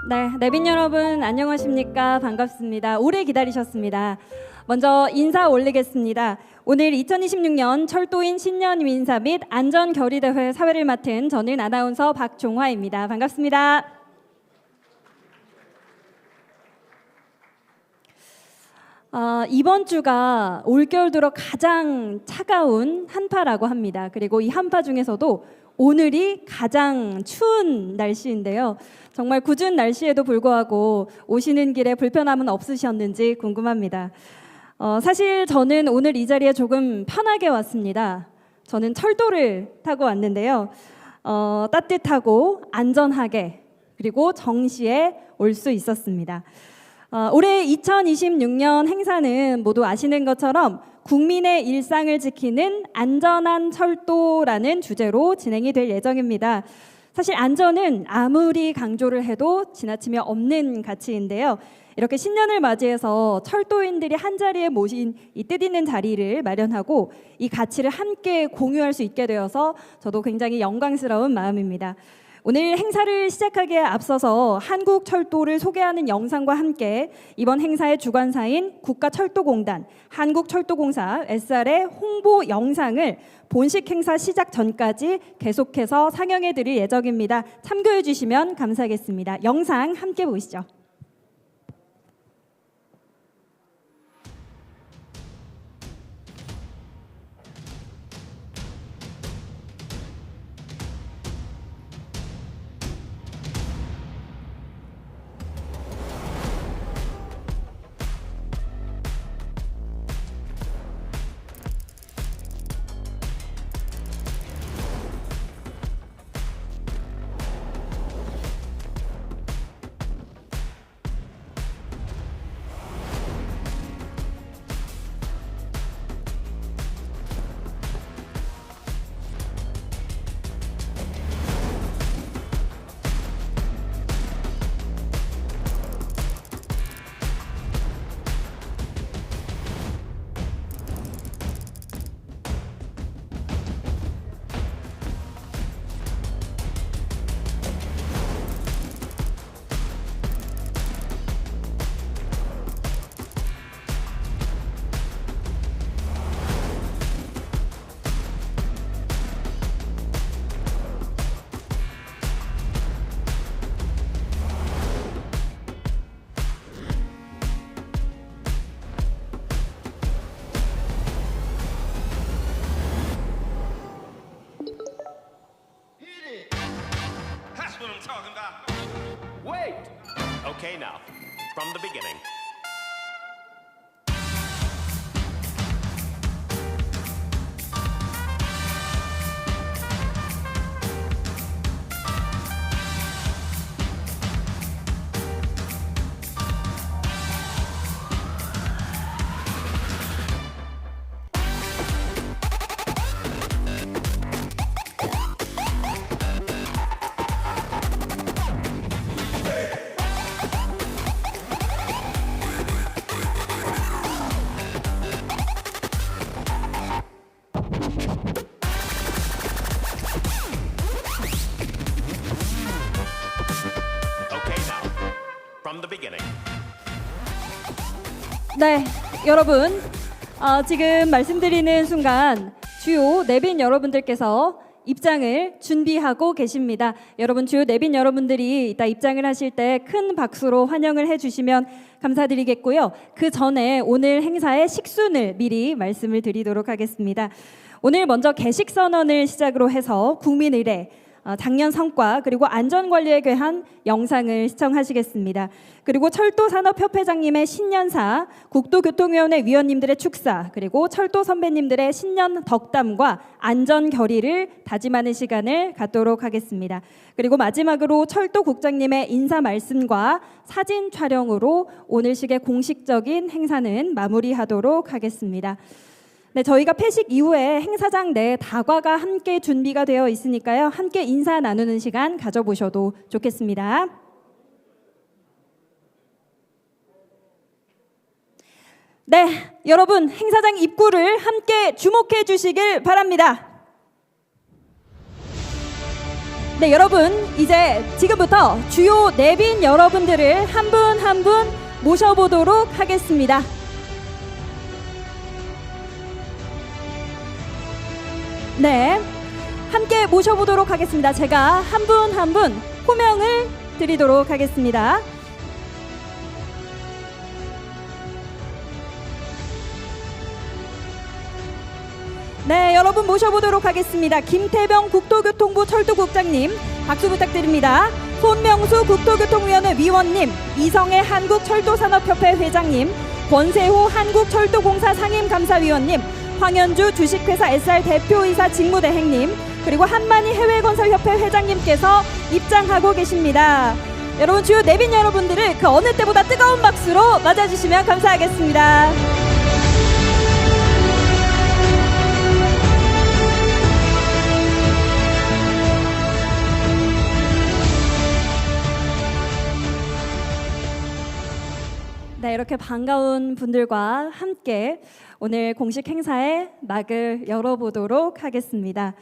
네, 내빈 여러분 안녕하십니까? 반갑습니다. 오래 기다리셨습니다. 먼저 인사 올리겠습니다. 오늘 2026년 철도인 신년 인사 및 안전결의대회 사회를 맡은 저는 아나운서 박종화입니다. 반갑습니다. 이번 주가 올겨울 들어 가장 차가운 한파라고 합니다. 그리고 이 한파 중에서도 오늘이 가장 추운 날씨인데요. 정말 궂은 날씨에도 불구하고 오시는 길에 불편함은 없으셨는지 궁금합니다. 사실 저는 오늘 이 자리에 조금 편하게 왔습니다. 저는 철도를 타고 왔는데요. 따뜻하고 안전하게 그리고 정시에 올 수 있었습니다. 올해 2026년 행사는 모두 아시는 것처럼 국민의 일상을 지키는 안전한 철도라는 주제로 진행이 될 예정입니다. 사실 안전은 아무리 강조를 해도 지나치면 없는 가치인데요. 이렇게 신년을 맞이해서 철도인들이 한자리에 모인 이 뜻있는 자리를 마련하고 이 가치를 함께 공유할 수 있게 되어서 저도 굉장히 영광스러운 마음입니다. 오늘 행사를 시작하기에 앞서서 한국철도를 소개하는 영상과 함께 이번 행사의 주관사인 국가철도공단, 한국철도공사, SR의 홍보 영상을 본식 행사 시작 전까지 계속해서 상영해 드릴 예정입니다. 참고해 주시면 감사하겠습니다. 영상 함께 보시죠. What I'm talking about. Wait. Okay, now, from the beginning. 네, 여러분 지금 말씀드리는 순간 주요 내빈 여러분들께서 입장을 준비하고 계십니다. 여러분 주요 내빈 여러분들이 이따 입장을 하실 때 큰 박수로 환영을 해주시면 감사드리겠고요. 그 전에 오늘 행사의 식순을 미리 말씀을 드리도록 하겠습니다. 오늘 먼저 개식 선언을 시작으로 해서 국민 의례, 작년 성과 그리고 안전관리에 관한 영상을 시청하시겠습니다. 그리고 철도산업협회장님의 신년사, 국토교통위원회 위원님들의 축사, 그리고 철도 선배님들의 신년 덕담과 안전결의를 다짐하는 시간을 갖도록 하겠습니다. 그리고 마지막으로 철도국장님의 인사 말씀과 사진 촬영으로 오늘식의 공식적인 행사는 마무리하도록 하겠습니다. 네, 저희가 폐식 이후에 행사장 내 다과가 함께 준비가 되어 있으니까요. 함께 인사 나누는 시간 가져보셔도 좋겠습니다. 네, 여러분 행사장 입구를 함께 주목해 주시길 바랍니다. 네, 여러분 이제 지금부터 주요 내빈 여러분들을 한 분 한 분 모셔보도록 하겠습니다. 네, 함께 모셔보도록 하겠습니다. 제가 한 분 한 분 호명을 드리도록 하겠습니다. 네, 여러분 모셔보도록 하겠습니다. 김태병 국토교통부 철도국장님 박수 부탁드립니다. 손명수 국토교통위원회 위원님, 이성애 한국철도산업협회 회장님, 권세호 한국철도공사 상임감사위원님, 황현주 주식회사 SR 대표이사 직무대행님, 그리고 한만희 해외건설협회 회장님께서 입장하고 계십니다. 여러분 주요 내빈 여러분들을 그 어느 때보다 뜨거운 박수로 맞아주시면 감사하겠습니다. 네, 이렇게 반가운 분들과 함께 오늘 공식 행사의 막을 열어보도록 하겠습니다.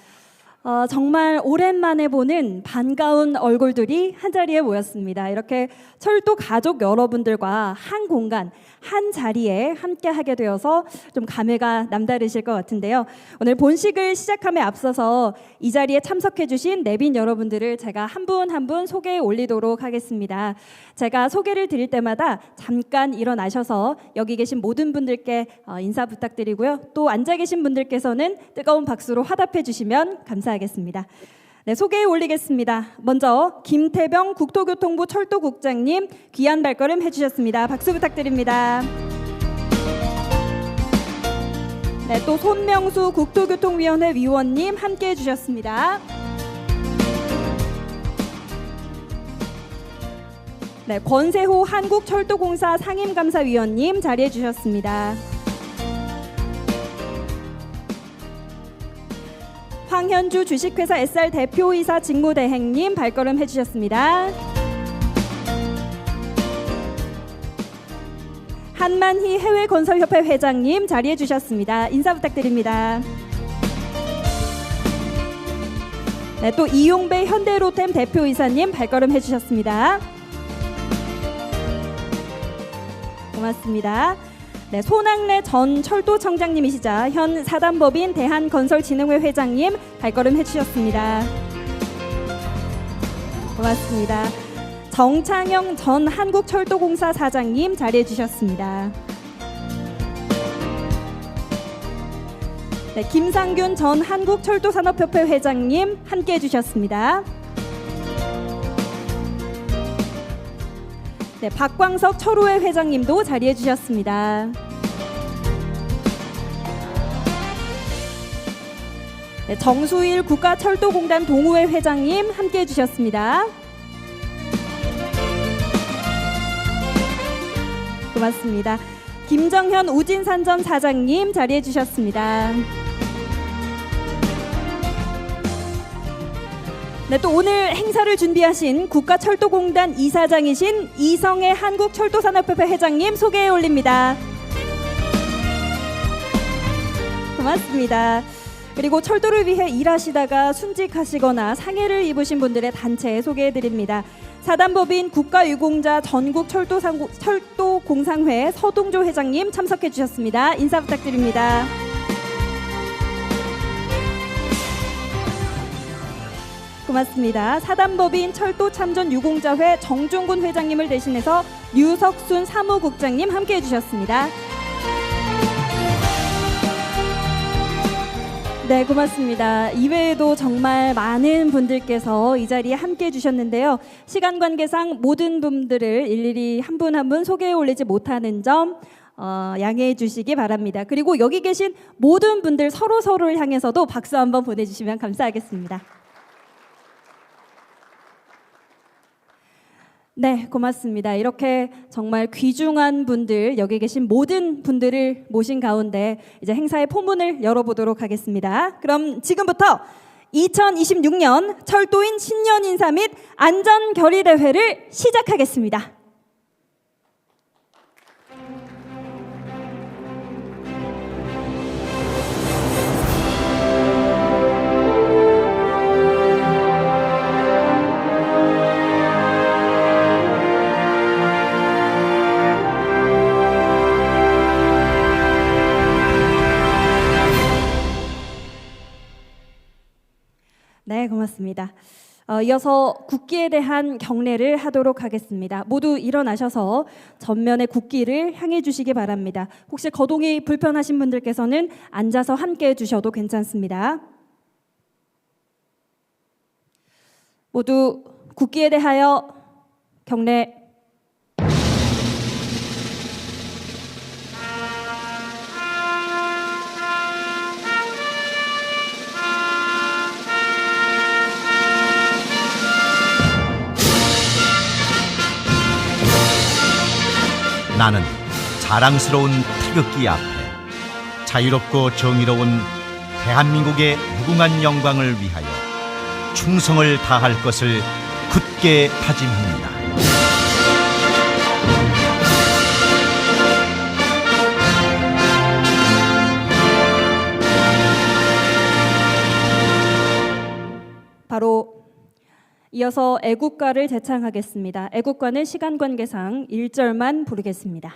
정말 오랜만에 보는 반가운 얼굴들이 한자리에 모였습니다. 이렇게 철도 가족 여러분들과 한 공간, 한 자리에 함께 하게 되어서 좀 감회가 남다르실 것 같은데요. 오늘 본식을 시작함에 앞서서 이 자리에 참석해 주신 내빈 여러분들을 제가 한 분 한 분 소개해 올리도록 하겠습니다. 제가 소개를 드릴 때마다 잠깐 일어나셔서 여기 계신 모든 분들께 인사 부탁드리고요. 또 앉아 계신 분들께서는 뜨거운 박수로 화답해 주시면 감사하겠습니다. 네, 소개해 올리겠습니다. 먼저 김태병 국토교통부 철도국장님 귀한 발걸음 해주셨습니다. 박수 부탁드립니다. 네, 또 손명수 국토교통위원회 위원님 함께해 주셨습니다. 네, 권세호 한국철도공사 상임감사위원님 자리해 주셨습니다. 황현주 주식회사 SR 대표이사 직무대행님 발걸음 해주셨습니다. 한만희 해외건설협회 회장님 자리해 주셨습니다. 인사 부탁드립니다. 네, 또 이용배 현대로템 대표이사님 발걸음 해주셨습니다. 고맙습니다. 네, 손학래 전 철도청장님이시자 현 사단법인 대한건설진흥회 회장님 발걸음 해주셨습니다. 고맙습니다. 정창영 전 한국철도공사 사장님 자리해 주셨습니다. 네, 김상균 전 한국철도산업협회 회장님 함께해 주셨습니다. 네, 박광석 철우회 회장님도 자리해 주셨습니다. 네, 정수일 국가철도공단 동우회 회장님 함께해 주셨습니다. 고맙습니다. 김정현 우진산전 사장님 자리해 주셨습니다. 네, 또 오늘 행사를 준비하신 국가철도공단 이사장이신 이성애 한국철도산업협회 회장님 소개해 올립니다. 고맙습니다. 그리고 철도를 위해 일하시다가 순직하시거나 상해를 입으신 분들의 단체 소개해 드립니다. 사단법인 국가유공자 전국철도공상회 서동조 회장님 참석해 주셨습니다. 인사 부탁드립니다. 고맙습니다. 사단법인 철도참전유공자회 정종군 회장님을 대신해서 류석순 사무국장님 함께해 주셨습니다. 네, 고맙습니다. 이외에도 정말 많은 분들께서 이 자리에 함께해 주셨는데요. 시간 관계상 모든 분들을 일일이 한 분 한 분 소개해 올리지 못하는 점 양해해 주시기 바랍니다. 그리고 여기 계신 모든 분들 서로를 향해서도 박수 한번 보내주시면 감사하겠습니다. 네, 고맙습니다. 이렇게 정말 귀중한 분들, 여기 계신 모든 분들을 모신 가운데 이제 행사의 포문을 열어보도록 하겠습니다. 그럼 지금부터 2026년 철도인 신년 인사 및 안전 결의 대회를 시작하겠습니다. 네, 고맙습니다. 이어서 국기에 대한 경례를 하도록 하겠습니다. 모두 일어나셔서 전면의 국기를 향해 주시기 바랍니다. 혹시 거동이 불편하신 분들께서는 앉아서 함께 해주셔도 괜찮습니다. 모두 국기에 대하여 경례. 나는 자랑스러운 태극기 앞에 자유롭고 정의로운 대한민국의 무궁한 영광을 위하여 충성을 다할 것을 굳게 다짐합니다. 바로 이어서 애국가를 제창하겠습니다. 애국가는 시간 관계상 1절만 부르겠습니다.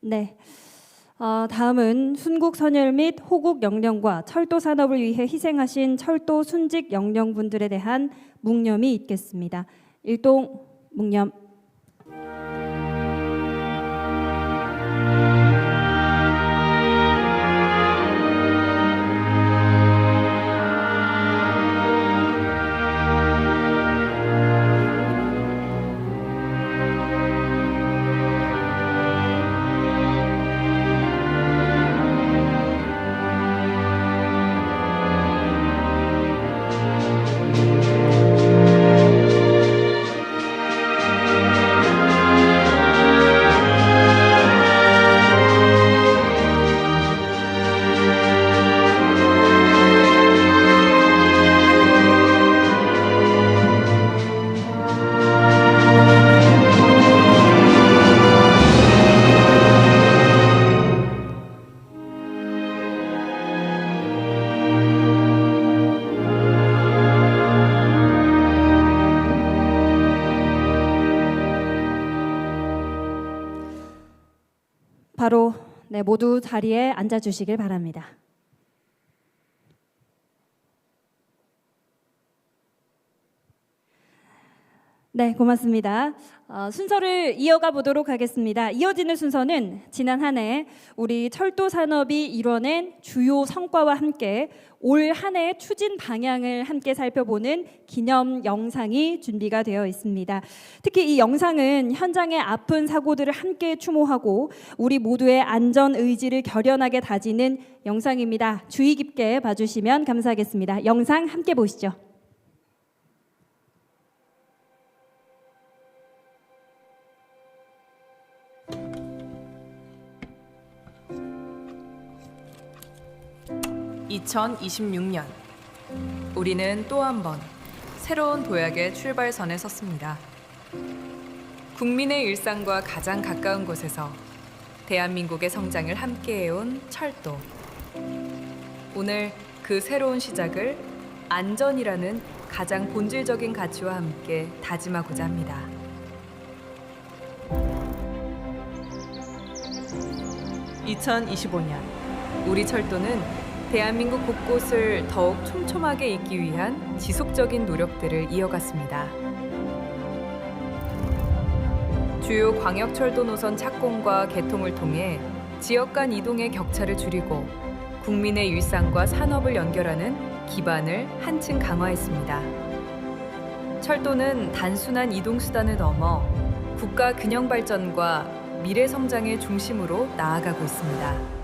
네. 다음은 순국 선열 및 호국 영령과 철도 산업을 위해 희생하신 철도 순직 영령분들에 대한 묵념이 있겠습니다. 일동 묵념. 바로 모두 자리에 앉아주시길 바랍니다. 네, 고맙습니다. 순서를 이어가 보도록 하겠습니다. 이어지는 순서는 지난 한 해 우리 철도 산업이 이뤄낸 주요 성과와 함께 올 한 해 추진 방향을 함께 살펴보는 기념 영상이 준비가 되어 있습니다. 특히 이 영상은 현장의 아픈 사고들을 함께 추모하고 우리 모두의 안전 의지를 결연하게 다지는 영상입니다. 주의 깊게 봐주시면 감사하겠습니다. 영상 함께 보시죠. (2026년) 우리는 또 한 번 새로운 도약의 출발선에 섰습니다. 국민의 일상과 가장 가까운 곳에서 대한민국의 성장을 함께해온 철도. 오늘 그 새로운 시작을 안전이라는 가장 본질적인 가치와 함께 다짐하고자 합니다. (2025년) 우리 철도는 대한민국 곳곳을 더욱 촘촘하게 잇기 위한 지속적인 노력들을 이어갔습니다. 주요 광역철도 노선 착공과 개통을 통해 지역 간 이동의 격차를 줄이고 국민의 일상과 산업을 연결하는 기반을 한층 강화했습니다. 철도는 단순한 이동수단을 넘어 국가 균형 발전과 미래 성장의 중심으로 나아가고 있습니다.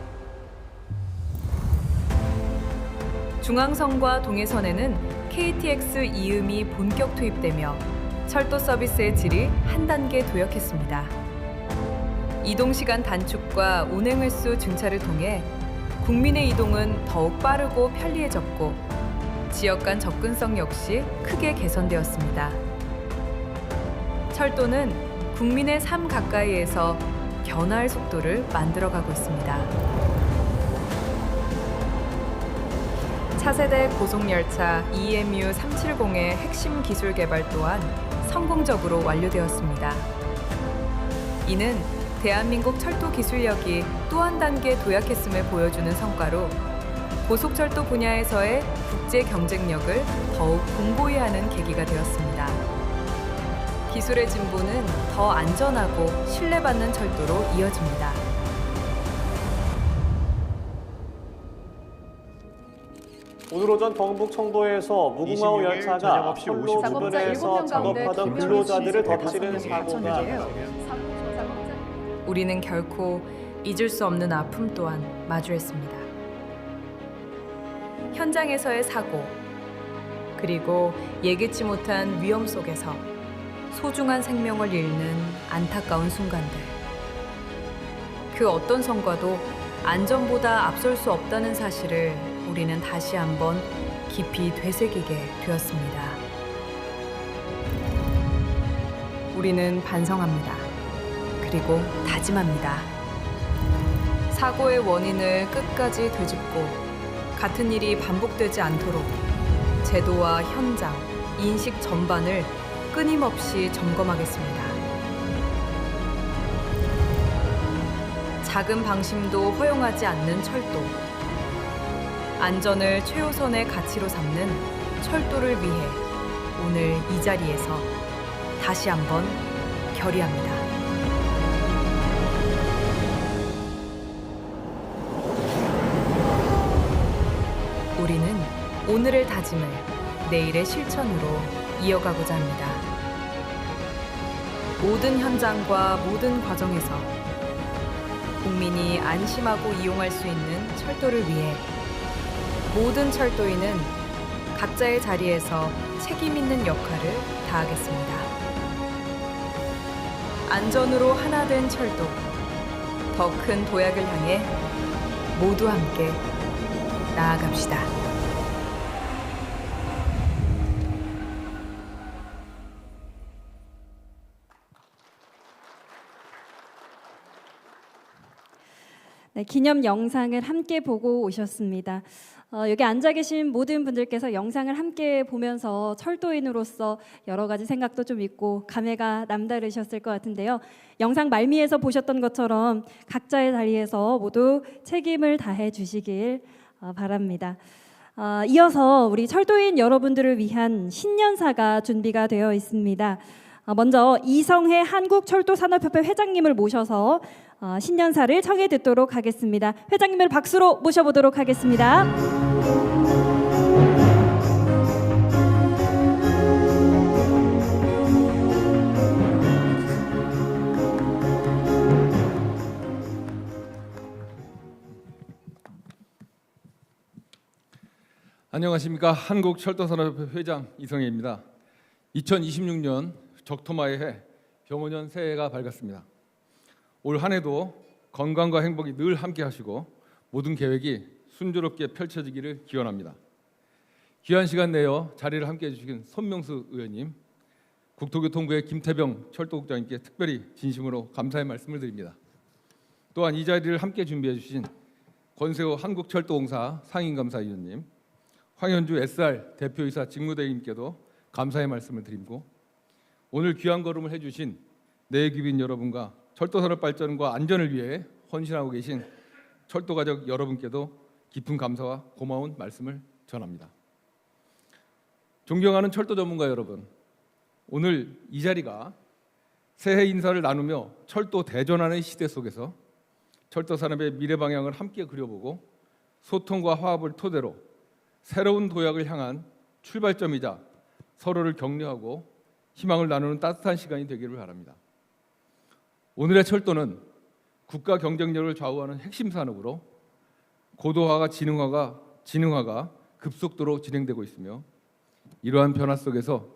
중앙선과 동해선에는 KTX 이음이 본격 투입되며 철도 서비스의 질이 한 단계 도약했습니다. 이동시간 단축과 운행횟수 증차를 통해 국민의 이동은 더욱 빠르고 편리해졌고 지역 간 접근성 역시 크게 개선되었습니다. 철도는 국민의 삶 가까이에서 변화할 속도를 만들어가고 있습니다. 차세대 고속열차 EMU 370의 핵심 기술 개발 또한 성공적으로 완료되었습니다. 이는 대한민국 철도 기술력이 또 한 단계 도약했음을 보여주는 성과로 고속철도 분야에서의 국제 경쟁력을 더욱 공고히 하는 계기가 되었습니다. 기술의 진보는 더 안전하고 신뢰받는 철도로 이어집니다. 오늘 오전 경북 청도에서 무궁화호 26일 열차가 저녁 없이 선로 55분 부근에서 작업하던 근로자들을 덮치는 사고가 우리는 결코 잊을 수 없는 아픔 또한 마주했습니다. 현장에서의 사고, 그리고 예기치 못한 위험 속에서 소중한 생명을 잃는 안타까운 순간들. 그 어떤 성과도 안전보다 앞설 수 없다는 사실을 우리는 다시 한번 깊이 되새기게 되었습니다. 우리는 반성합니다. 그리고 다짐합니다. 사고의 원인을 끝까지 되짚고 같은 일이 반복되지 않도록 제도와 현장, 인식 전반을 끊임없이 점검하겠습니다. 작은 방심도 허용하지 않는 철도. 안전을 최우선의 가치로 삼는 철도를 위해 오늘 이 자리에서 다시 한번 결의합니다. 우리는 오늘의 다짐을 내일의 실천으로 이어가고자 합니다. 모든 현장과 모든 과정에서 국민이 안심하고 이용할 수 있는 철도를 위해 모든 철도인은 각자의 자리에서 책임 있는 역할을 다하겠습니다. 안전으로 하나 된 철도, 더 큰 도약을 향해 모두 함께 나아갑시다. 네, 기념 영상을 함께 보고 오셨습니다. 여기 앉아 계신 모든 분들께서 영상을 함께 보면서 철도인으로서 여러 가지 생각도 좀 있고 감회가 남다르셨을 것 같은데요. 영상 말미에서 보셨던 것처럼 각자의 자리에서 모두 책임을 다해 주시길 바랍니다. 이어서 우리 철도인 여러분들을 위한 신년사가 준비가 되어 있습니다. 먼저 이성해 한국철도산업협회 회장님을 모셔서 신년사를 청해 듣도록 하겠습니다. 회장님을 박수로 모셔보도록 하겠습니다. 안녕하십니까. 한국철도산업협회 회장 이성해입니다. 2026년 적토마의 해 병원년 새해가 밝았습니다. 올 한 해도 건강과 행복이 늘 함께 하시고 모든 계획이 순조롭게 펼쳐지기를 기원합니다. 귀한 시간 내어 자리를 함께 해주신 손명수 의원님, 국토교통부의 김태병 철도국장님께 특별히 진심으로 감사의 말씀을 드립니다. 또한 이 자리를 함께 준비해 주신 권세호 한국철도공사 상임감사위원님, 황현주 SR 대표이사 직무대행님께도 감사의 말씀을 드리고 오늘 귀한 걸음을 해주신 내귀빈 여러분과 철도산업 발전과 안전을 위해 헌신하고 계신 철도가족 여러분께도 깊은 감사와 고마운 말씀을 전합니다. 존경하는 철도 전문가 여러분, 오늘 이 자리가 새해 인사를 나누며 철도 대전환의 시대 속에서 철도 산업의 미래 방향을 함께 그려보고 소통과 화합을 토대로 새로운 도약을 향한 출발점이자 서로를 격려하고 희망을 나누는 따뜻한 시간이 되기를 바랍니다. 오늘의 철도는 국가 경쟁력을 좌우하는 핵심 산업으로 고도화가 진흥화가 급속도로 진행되고 있으며 이러한 변화 속에서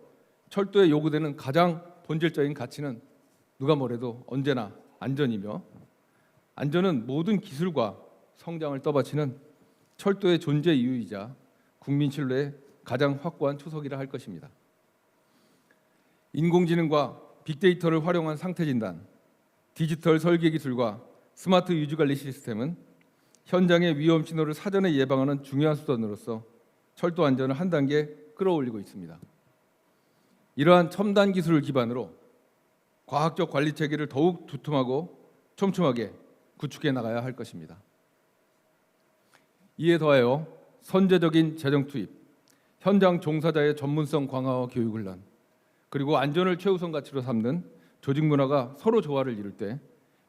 철도에 요구되는 가장 본질적인 가치는 누가 뭐래도 언제나 안전이며 안전은 모든 기술과 성장을 떠받치는 철도의 존재 이유이자 국민 신뢰의 가장 확고한 초석이라 할 것입니다. 인공지능과 빅데이터를 활용한 상태 진단, 디지털 설계 기술과 스마트 유지관리 시스템은 현장의 위험 신호를 사전에 예방하는 중요한 수단으로서 철도 안전을 한 단계 끌어올리고 있습니다. 이러한 첨단 기술을 기반으로 과학적 관리 체계를 더욱 두툼하고 촘촘하게 구축해 나가야 할 것입니다. 이에 더하여 선제적인 재정 투입, 현장 종사자의 전문성 강화와 교육 훈련, 그리고 안전을 최우선 가치로 삼는 조직 문화가 서로 조화를 이룰 때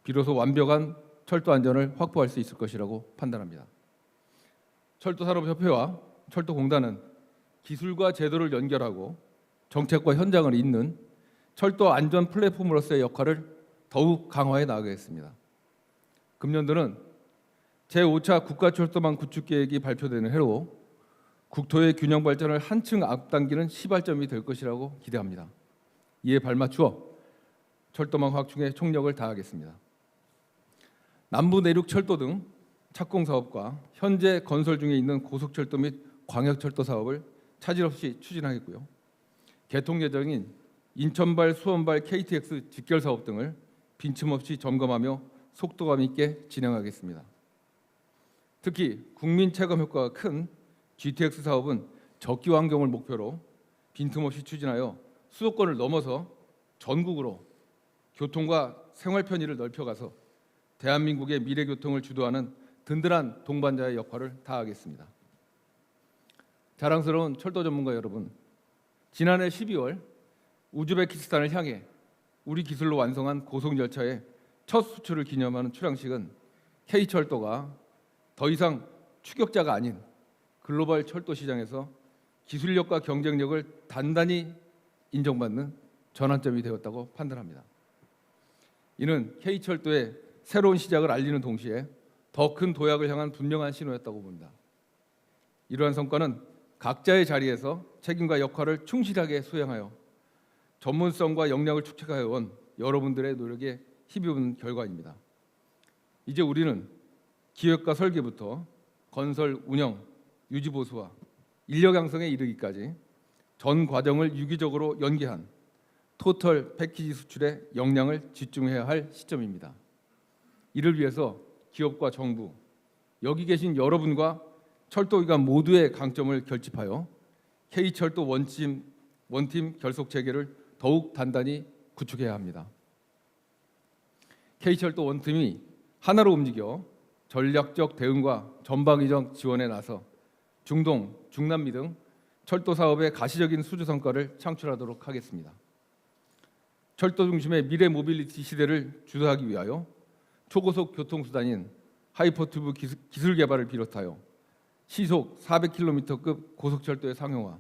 비로소 완벽한 철도 안전을 확보할 수 있을 것이라고 판단합니다. 철도산업협회와 철도공단은 기술과 제도를 연결하고 정책과 현장을 잇는 철도 안전 플랫폼으로서의 역할을 더욱 강화해 나가겠습니다. 금년도는 제5차 국가철도망 구축계획이 발표되는 해로 국토의 균형 발전을 한층 앞당기는 시발점이 될 것이라고 기대합니다. 이에 발맞추어 철도망 확충에 총력을 다하겠습니다. 남부 내륙 철도 등 착공 사업과 현재 건설 중에 있는 고속철도 및 광역철도 사업을 차질 없이 추진하겠고요. 개통 예정인 인천발, 수원발 KTX 직결 사업 등을 빈틈없이 점검하며 속도감 있게 진행하겠습니다. 특히 국민 체감 효과가 큰 GTX 사업은 적기 환경을 목표로 빈틈없이 추진하여 수도권을 넘어서 전국으로 교통과 생활 편의를 넓혀가서 대한민국의 미래 교통을 주도하는 든든한 동반자의 역할을 다하겠습니다. 자랑스러운 철도 전문가 여러분, 지난해 12월 우즈베키스탄을 향해 우리 기술로 완성한 고속열차의 첫 수출을 기념하는 출항식은 K철도가 더 이상 추격자가 아닌 글로벌 철도 시장에서 기술력과 경쟁력을 단단히 인정받는 전환점이 되었다고 판단합니다. 이는 K철도의 새로운 시작을 알리는 동시에 더 큰 도약을 향한 분명한 신호였다고 봅니다. 이러한 성과는 각자의 자리에서 책임과 역할을 충실하게 수행하여 전문성과 역량을 축적하여 온 여러분들의 노력에 힘입은 결과입니다. 이제 우리는 기획과 설계부터 건설, 운영, 유지 보수와 인력 양성에 이르기까지 전 과정을 유기적으로 연계한 토털 패키지 수출에 역량을 집중해야 할 시점입니다. 이를 위해서 기업과 정부, 여기 계신 여러분과 철도기관 모두의 강점을 결집하여 K철도 원팀 결속 체계를 더욱 단단히 구축해야 합니다. K철도 원팀이 하나로 움직여 전략적 대응과 전방위적 지원에 나서 중동, 중남미 등 철도 사업의 가시적인 수주 성과를 창출하도록 하겠습니다. 철도 중심의 미래 모빌리티 시대를 주도하기 위하여 초고속 교통수단인 하이퍼튜브 기술 개발을 비롯하여 시속 400km급 고속철도의 상용화,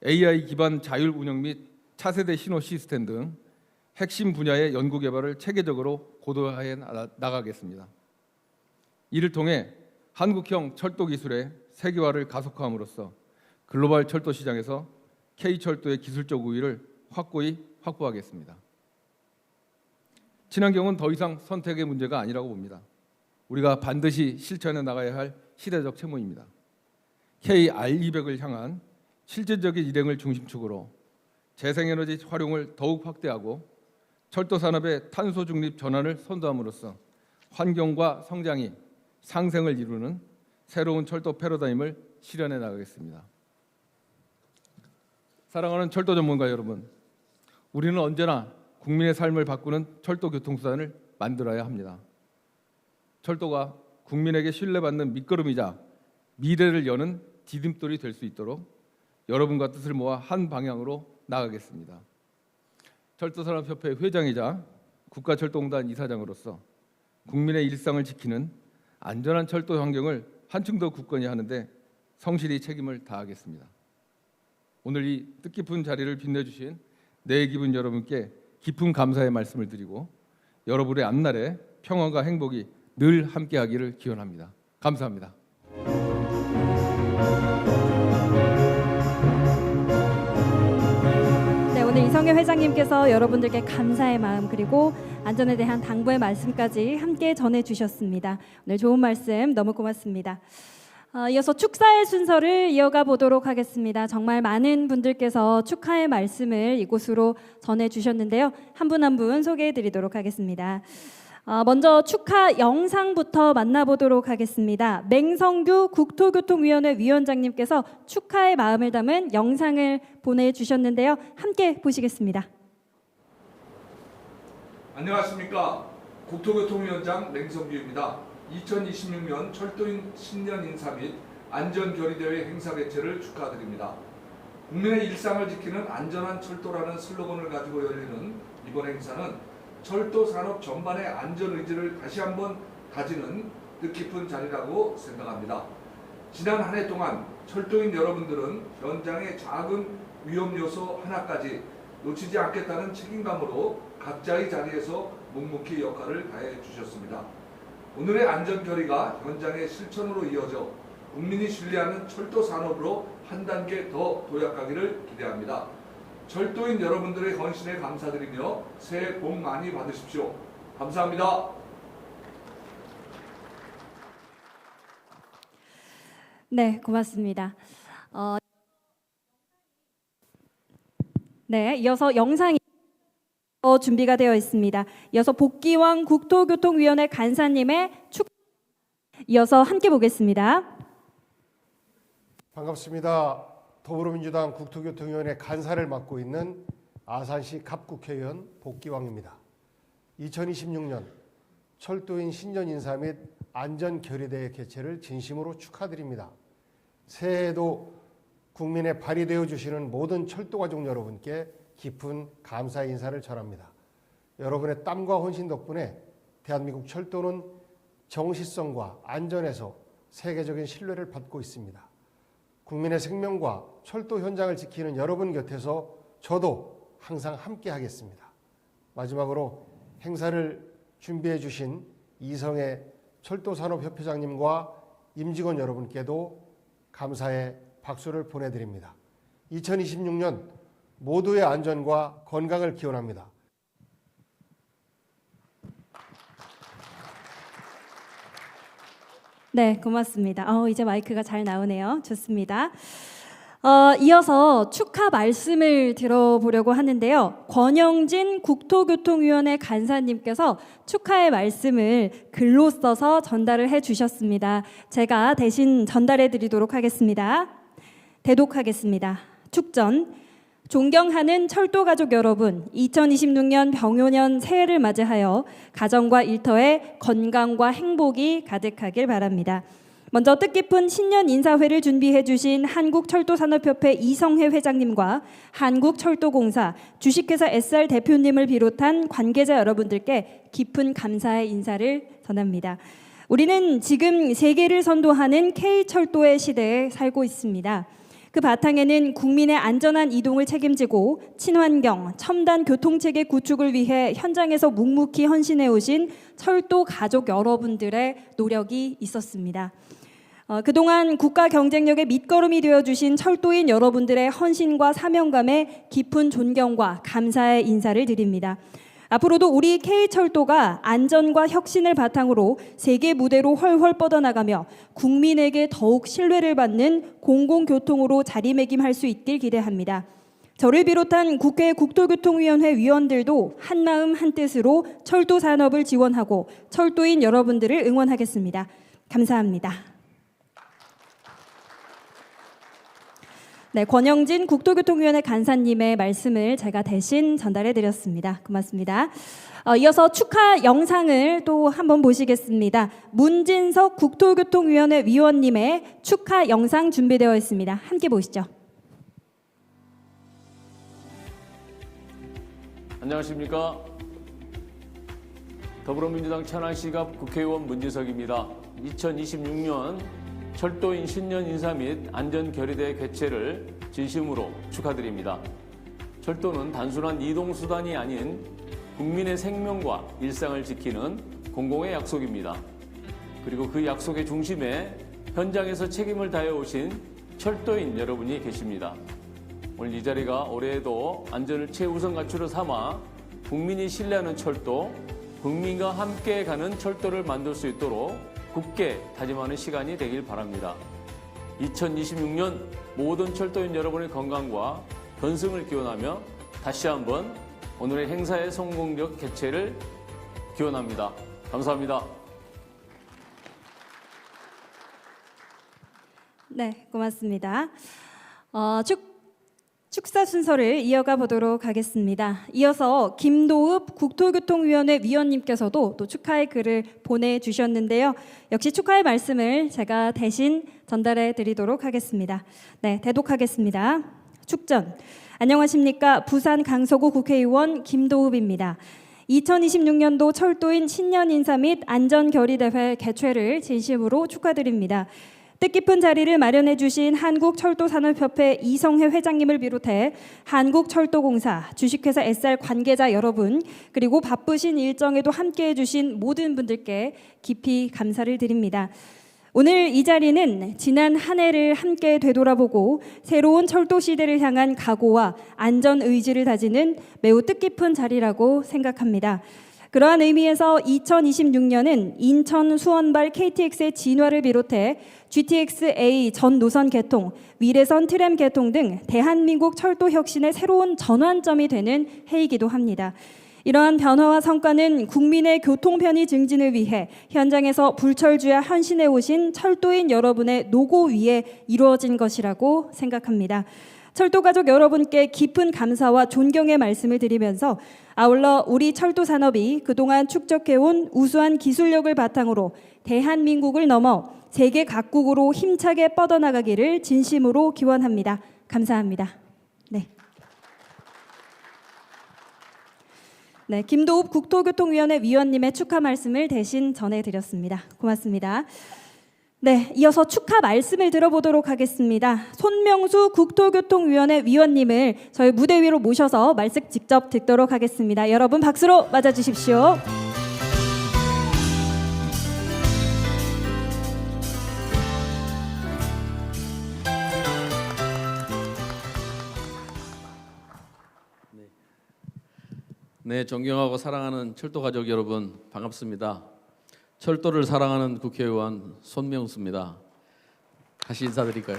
AI 기반 자율 운영 및 차세대 신호 시스템 등 핵심 분야의 연구 개발을 체계적으로 고도화해 나가겠습니다. 이를 통해 한국형 철도 기술의 세계화를 가속화함으로써 글로벌 철도 시장에서 K철도의 기술적 우위를 확고히 확보하겠습니다. 친환경은 더 이상 선택의 문제가 아니라고 봅니다. 우리가 반드시 실천해 나가야 할 시대적 책무입니다. KR200을 향한 실질적인 일행을 중심축으로 재생에너지 활용을 더욱 확대하고 철도 산업의 탄소 중립 전환을 선도함으로써 환경과 성장이 상생을 이루는 새로운 철도 패러다임을 실현해 나가겠습니다. 사랑하는 철도 전문가 여러분, 우리는 언제나 국민의 삶을 바꾸는 철도 교통수단을 만들어야 합니다. 철도가 국민에게 신뢰받는 밑거름이자 미래를 여는 디딤돌이 될 수 있도록 여러분과 뜻을 모아 한 방향으로 나가겠습니다. 철도산업협회 회장이자 국가철도공단 이사장으로서 국민의 일상을 지키는 안전한 철도 환경을 한층 더 굳건히 하는데 성실히 책임을 다하겠습니다. 오늘 이 뜻깊은 자리를 빛내주신 내기분 여러분께 깊은 감사의 말씀을 드리고 여러분의 앞날에 평안과 행복이 늘 함께하기를 기원합니다. 감사합니다. 네, 오늘 이성애 회장님께서 여러분들께 감사의 마음 그리고 안전에 대한 당부의 말씀까지 함께 전해주셨습니다. 오늘 좋은 말씀 너무 고맙습니다. 이어서 축사의 순서를 이어가 보도록 하겠습니다. 정말 많은 분들께서 축하의 말씀을 이곳으로 전해주셨는데요. 한 분 한 분 소개해드리도록 하겠습니다. 먼저 축하 영상부터 만나보도록 하겠습니다. 맹성규 국토교통위원회 위원장님께서 축하의 마음을 담은 영상을 보내주셨는데요. 함께 보시겠습니다. 안녕하십니까. 국토교통위원장 맹성규입니다. 2026년 철도인 신년 인사 및 안전결의대회 행사 개최를 축하드립니다. 국민의 일상을 지키는 안전한 철도라는 슬로건을 가지고 열리는 이번 행사는 철도 산업 전반의 안전 의지를 다시 한번 다지는 뜻깊은 자리라고 생각합니다. 지난 한 해 동안 철도인 여러분들은 현장의 작은 위험 요소 하나까지 놓치지 않겠다는 책임감으로 각자의 자리에서 묵묵히 역할을 다해 주셨습니다. 오늘의 안전 결의가 현장의 실천으로 이어져 국민이 신뢰하는 철도 산업으로 한 단계 더 도약하기를 기대합니다. 철도인 여러분들의 헌신에 감사드리며 새해 복 많이 받으십시오. 감사합니다. 네, 고맙습니다. 네, 이어서 영상이 준비가 되어 있습니다. 이어서 복기왕 국토교통위원회 간사님의 이어서 함께 보겠습니다. 반갑습니다. 더불어민주당 국토교통위원회 간사를 맡고 있는 아산시 갑국회의원 복기왕입니다. 2026년 철도인 신년 인사 및 안전결의대회 개최를 진심으로 축하드립니다. 새해에도 국민의 발이 되어 주시는 모든 철도가족 여러분께 깊은 감사의 인사를 전합니다. 여러분의 땀과 헌신 덕분에 대한민국 철도는 정시성과 안전에서 세계적인 신뢰를 받고 있습니다. 국민의 생명과 철도 현장을 지키는 여러분 곁에서 저도 항상 함께 하겠습니다. 마지막으로 행사를 준비해 주신 이성애 철도산업협회장님과 임직원 여러분께도 감사의 박수를 보내드립니다. 2026년 모두의 안전과 건강을 기원합니다. 네, 고맙습니다. 이제 마이크가 잘 나오네요. 좋습니다. 이어서 축하 말씀을 들어보려고 하는데요. 권영진 국토교통위원회 간사님께서 축하의 말씀을 글로 써서 전달을 해주셨습니다. 제가 대신 전달해 드리도록 하겠습니다. 대독하겠습니다. 축전. 존경하는 철도가족 여러분, 2026년 병요년 새해를 맞이하여 가정과 일터에 건강과 행복이 가득하길 바랍니다. 먼저 뜻깊은 신년 인사회를 준비해 주신 한국철도산업협회 이성회 회장님과 한국철도공사 주식회사 SR 대표님을 비롯한 관계자 여러분들께 깊은 감사의 인사를 전합니다. 우리는 지금 세계를 선도하는 K철도의 시대에 살고 있습니다. 그 바탕에는 국민의 안전한 이동을 책임지고 친환경, 첨단 교통체계 구축을 위해 현장에서 묵묵히 헌신해 오신 철도 가족 여러분들의 노력이 있었습니다. 그동안 국가 경쟁력의 밑거름이 되어주신 철도인 여러분들의 헌신과 사명감에 깊은 존경과 감사의 인사를 드립니다. 앞으로도 우리 K철도가 안전과 혁신을 바탕으로 세계 무대로 훨훨 뻗어나가며 국민에게 더욱 신뢰를 받는 공공교통으로 자리매김할 수 있길 기대합니다. 저를 비롯한 국회 국토교통위원회 위원들도 한마음 한뜻으로 철도 산업을 지원하고 철도인 여러분들을 응원하겠습니다. 감사합니다. 네, 권영진 국토교통위원회 간사님의 말씀을 제가 대신 전달해 드렸습니다. 고맙습니다. 이어서 축하 영상을 또 한번 보시겠습니다. 문진석 국토교통위원회 위원님의 축하 영상 준비되어 있습니다. 함께 보시죠. 안녕하십니까. 더불어민주당 천안시갑 국회의원 문진석입니다. 2026년 철도인 신년 인사 및 안전결의대 개최를 진심으로 축하드립니다. 철도는 단순한 이동수단이 아닌 국민의 생명과 일상을 지키는 공공의 약속입니다. 그리고 그 약속의 중심에 현장에서 책임을 다해 오신 철도인 여러분이 계십니다. 오늘 이 자리가 올해에도 안전을 최우선 가치로 삼아 국민이 신뢰하는 철도, 국민과 함께 가는 철도를 만들 수 있도록 굳게 다짐하는 시간이 되길 바랍니다. 2026년 모든 철도인 여러분의 건강과 건승을 기원하며 다시 한번 오늘의 행사의 성공적 개최를 기원합니다. 감사합니다. 네, 고맙습니다. 축사 순서를 이어가 보도록 하겠습니다. 이어서 김도읍 국토교통위원회 위원님께서도 또 축하의 글을 보내주셨는데요. 역시 축하의 말씀을 제가 대신 전달해 드리도록 하겠습니다. 네, 대독하겠습니다. 축전. 안녕하십니까. 부산 강서구 국회의원 김도읍입니다. 2026년도 철도인 신년 인사 및 안전결의대회 개최를 진심으로 축하드립니다. 뜻깊은 자리를 마련해 주신 한국철도산업협회 이성회 회장님을 비롯해 한국철도공사, 주식회사 SR 관계자 여러분, 그리고 바쁘신 일정에도 함께해 주신 모든 분들께 깊이 감사를 드립니다. 오늘 이 자리는 지난 한 해를 함께 되돌아보고 새로운 철도 시대를 향한 각오와 안전 의지를 다지는 매우 뜻깊은 자리라고 생각합니다. 그러한 의미에서 2026년은 인천 수원발 KTX의 진화를 비롯해 GTX-A 전 노선 개통, 위례선 트램 개통 등 대한민국 철도 혁신의 새로운 전환점이 되는 해이기도 합니다. 이러한 변화와 성과는 국민의 교통 편의 증진을 위해 현장에서 불철주야 헌신해 오신 철도인 여러분의 노고 위에 이루어진 것이라고 생각합니다. 철도 가족 여러분께 깊은 감사와 존경의 말씀을 드리면서 아울러 우리 철도 산업이 그동안 축적해온 우수한 기술력을 바탕으로 대한민국을 넘어 세계 각국으로 힘차게 뻗어나가기를 진심으로 기원합니다. 감사합니다. 네, 김도읍 국토교통위원회 위원님의 축하 말씀을 대신 전해드렸습니다. 고맙습니다. 네, 이어서 축하 말씀을 들어보도록 하겠습니다. 손명수 국토교통위원회 위원님을 저희 무대 위로 모셔서 말씀 직접 듣도록 하겠습니다. 여러분 박수로 맞아주십시오. 네, 존경하고 사랑하는 철도 가족 여러분 반갑습니다. 철도를 사랑하는 국회의원 손명수입니다. 다시 인사드릴까요?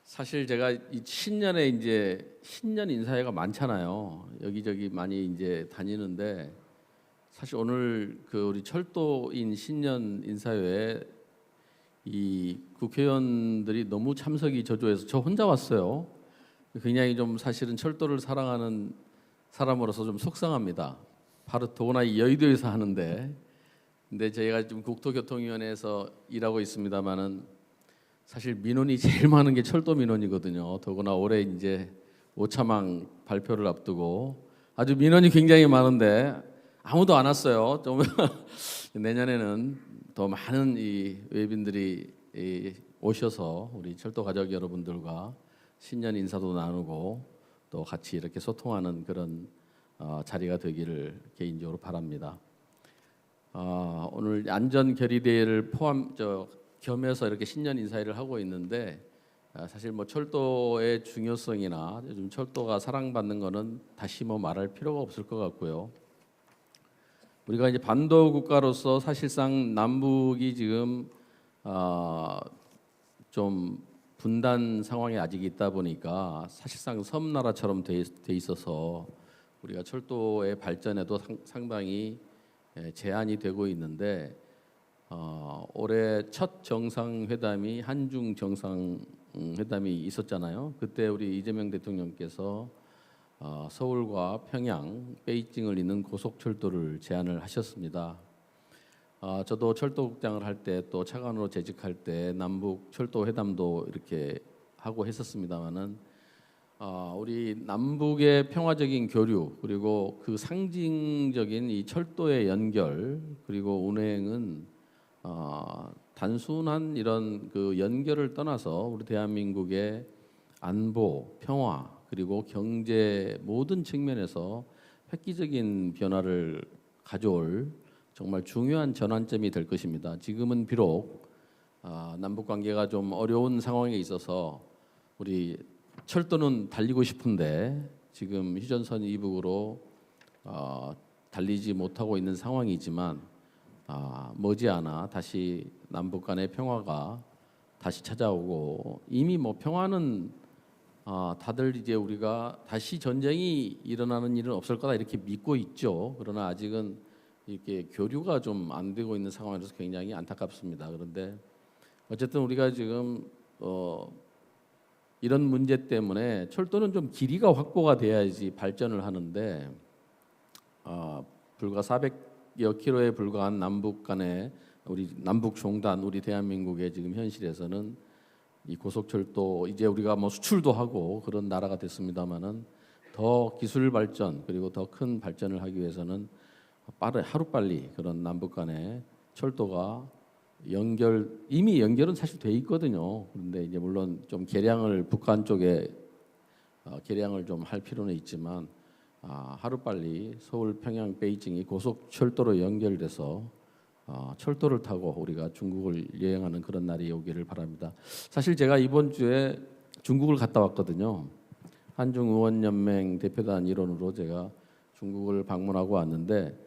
사실 제가 이 신년에 이제 신년 인사회가 많잖아요. 여기저기 많이 이제 다니는데 사실 오늘 그 우리 철도인 신년 인사회에 이 국회의원들이 너무 참석이 저조해서 저 혼자 왔어요. 굉장히 좀 사실은 철도를 사랑하는 사람으로서 좀 속상합니다. 바로 더구나 이 여의도에서 하는데, 근데 저희가 지금 국토교통위원회에서 일하고 있습니다만은 사실 민원이 제일 많은 게 철도 민원이거든요. 더구나 올해 이제 오차망 발표를 앞두고 아주 민원이 굉장히 많은데 아무도 안 왔어요. 좀 내년에는 더 많은 이 외빈들이 오셔서 우리 철도 가족 여러분들과 신년 인사도 나누고 또 같이 이렇게 소통하는 그런 자리가 되기를 개인적으로 바랍니다. 오늘 안전결의대회를 겸해서 이렇게 신년 인사회를 하고 있는데 사실 뭐 철도의 중요성이나 요즘 철도가 사랑받는 거는 다시 뭐 말할 필요가 없을 것 같고요. 우리가 이제 반도 국가로서 사실상 남북이 지금 좀 분단 상황에 아직 있다 보니까 사실상 섬나라처럼 돼 있어서 우리가 철도의 발전에도 상당히 제한이 되고 있는데 올해 첫 정상회담이 한중 정상회담이 있었잖아요. 그때 우리 이재명 대통령께서 서울과 평양, 베이징을 잇는 고속철도를 제안을 하셨습니다. 저도 철도국장을 할 때 또 차관으로 재직할 때 남북 철도 회담도 이렇게 하고 했었습니다만은 우리 남북의 평화적인 교류 그리고 그 상징적인 이 철도의 연결 그리고 운행은 단순한 이런 그 연결을 떠나서 우리 대한민국의 안보, 평화 그리고 경제 모든 측면에서 획기적인 변화를 가져올 정말 중요한 전환점이 될 것입니다. 지금은 비록 남북 관계가 좀 어려운 상황에 있어서 우리 철도는 달리고 싶은데 지금 휴전선 이북으로 달리지 못하고 있는 상황이지만 머지않아 다시 남북 간의 평화가 다시 찾아오고 이미 뭐 평화는 다들 이제 우리가 다시 전쟁이 일어나는 일은 없을 거다 이렇게 믿고 있죠. 그러나 아직은 이렇게 교류가 좀 안 되고 있는 상황이라서 굉장히 안타깝습니다. 그런데 어쨌든 우리가 지금 이런 문제 때문에 철도는 좀 길이가 확보가 돼야지 발전을 하는데 불과 400여 킬로에 불과한 남북 간의 우리 남북 종단 우리 대한민국의 지금 현실에서는 이 고속철도 이제 우리가 뭐 수출도 하고 그런 나라가 됐습니다만은 더 기술 발전 그리고 더 큰 발전을 하기 위해서는 하루빨리 그런 남북 간의 철도가 이미 연결은 사실 돼 있거든요. 그런데 이제 물론 좀 개량을 북한 쪽에 개량을 좀 할 필요는 있지만 하루빨리 서울, 평양, 베이징이 고속철도로 연결돼서 철도를 타고 우리가 중국을 여행하는 그런 날이 오기를 바랍니다. 사실 제가 이번 주에 중국을 갔다 왔거든요. 한중의원연맹 대표단 일원으로 제가 중국을 방문하고 왔는데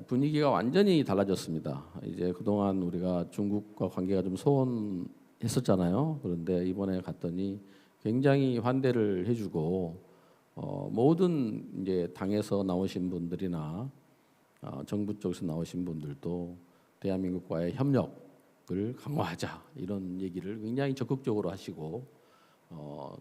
분위기가 완전히 달라졌습니다. 이제 그동안 우리가 중국과 관계가 좀 소원했었잖아요. 그런데 이번에 갔더니 굉장히 환대를 해주고 모든 이제 당에서 나오신 분들이나 정부 쪽에서 나오신 분들도 대한민국과의 협력을 강화하자 이런 얘기를 굉장히 적극적으로 하시고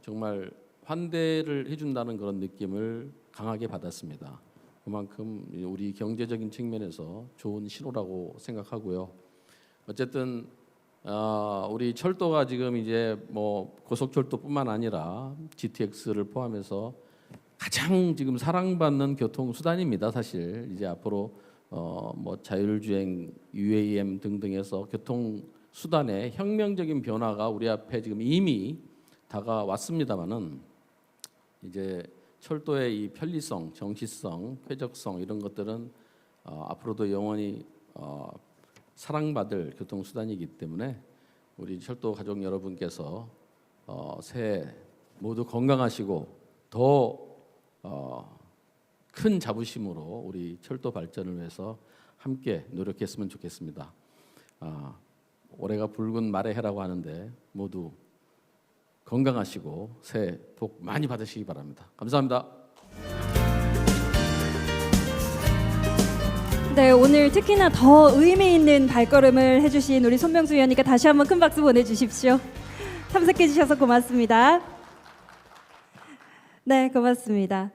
정말 환대를 해준다는 그런 느낌을 강하게 받았습니다. 그만큼 우리 경제적인 측면에서 좋은 신호라고 생각하고요. 어쨌든 우리 철도가 지금 이제 뭐 고속철도뿐만 아니라 GTX를 포함해서 가장 지금 사랑받는 교통 수단입니다. 사실 이제 앞으로 뭐 자율주행, UAM 등등해서 교통 수단의 혁명적인 변화가 우리 앞에 지금 이미 다가왔습니다만은 이제 철도의 이 편리성, 정치성, 쾌적성 이런 것들은 앞으로도 영원히 사랑받을 교통 수단이기 때문에 우리 철도 가족 여러분께서 새해 모두 건강하시고 더 큰 자부심으로 우리 철도 발전을 위해서 함께 노력했으면 좋겠습니다. 올해가 붉은 말의 해라고 하는데 모두 건강하시고 새해 복 많이 받으시기 바랍니다. 감사합니다. 네, 오늘 특히나 더 의미 있는 발걸음을 해주신 우리 손명수 의원님께 다시 한번 큰 박수 보내주십시오. 참석해 주셔서 고맙습니다. 네, 고맙습니다.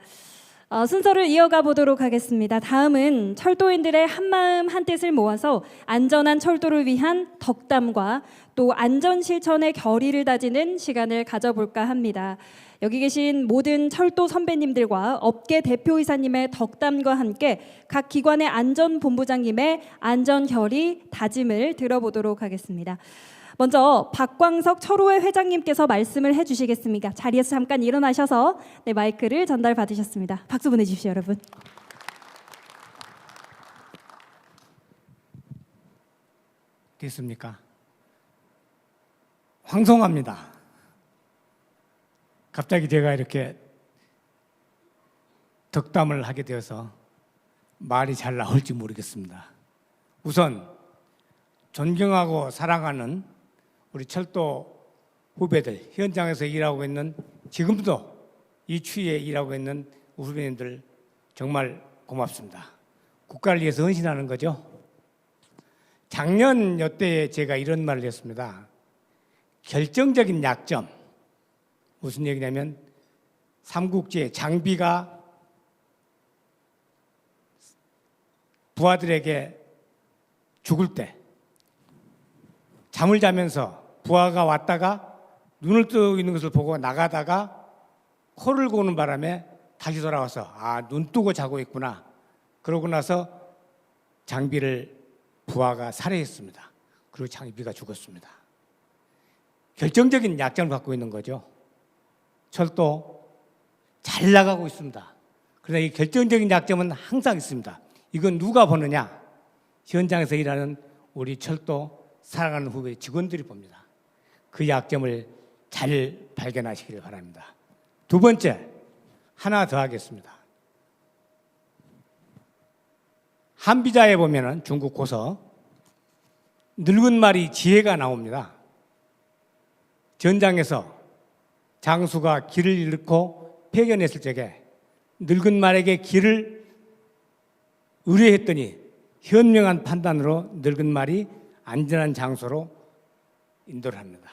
순서를 이어가 보도록 하겠습니다. 다음은 철도인들의 한마음 한뜻을 모아서 안전한 철도를 위한 덕담과 또 안전 실천의 결의를 다지는 시간을 가져볼까 합니다. 여기 계신 모든 철도 선배님들과 업계 대표이사님의 덕담과 함께 각 기관의 안전본부장님의 안전 결의 다짐을 들어보도록 하겠습니다. 먼저 박광석 철호회 회장님께서 말씀을 해주시겠습니다. 자리에서 잠깐 일어나셔서 마이크를 전달 받으셨습니다. 박수 보내주십시오, 여러분. 됐습니까? 황송합니다. 갑자기 제가 이렇게 덕담을 하게 되어서 말이 잘 나올지 모르겠습니다. 우선 존경하고 사랑하는 우리 철도 후배들, 현장에서 일하고 있는 지금도 이 추위에 일하고 있는 후배님들 정말 고맙습니다. 국가를 위해서 헌신하는 거죠. 작년 이때에 제가 이런 말을 했습니다. 결정적인 약점. 무슨 얘기냐면 삼국지의 장비가 부하들에게 죽을 때 잠을 자면서 부하가 왔다가 눈을 뜨고 있는 것을 보고 나가다가 코를 고는 바람에 다시 돌아와서 눈 뜨고 자고 있구나. 그러고 나서 장비를 부하가 살해했습니다. 그리고 장비가 죽었습니다. 결정적인 약점을 갖고 있는 거죠. 철도 잘 나가고 있습니다. 그러나 이 결정적인 약점은 항상 있습니다. 이건 누가 보느냐? 현장에서 일하는 우리 철도 사랑하는 후배 직원들이 봅니다. 그 약점을 잘 발견하시길 바랍니다. 두 번째, 하나 더 하겠습니다. 한비자에 보면은 중국 고서 늙은 말이 지혜가 나옵니다. 전장에서 장수가 길을 잃고 패견했을 적에 늙은 말에게 길을 의뢰했더니 현명한 판단으로 늙은 말이 안전한 장소로 인도를 합니다.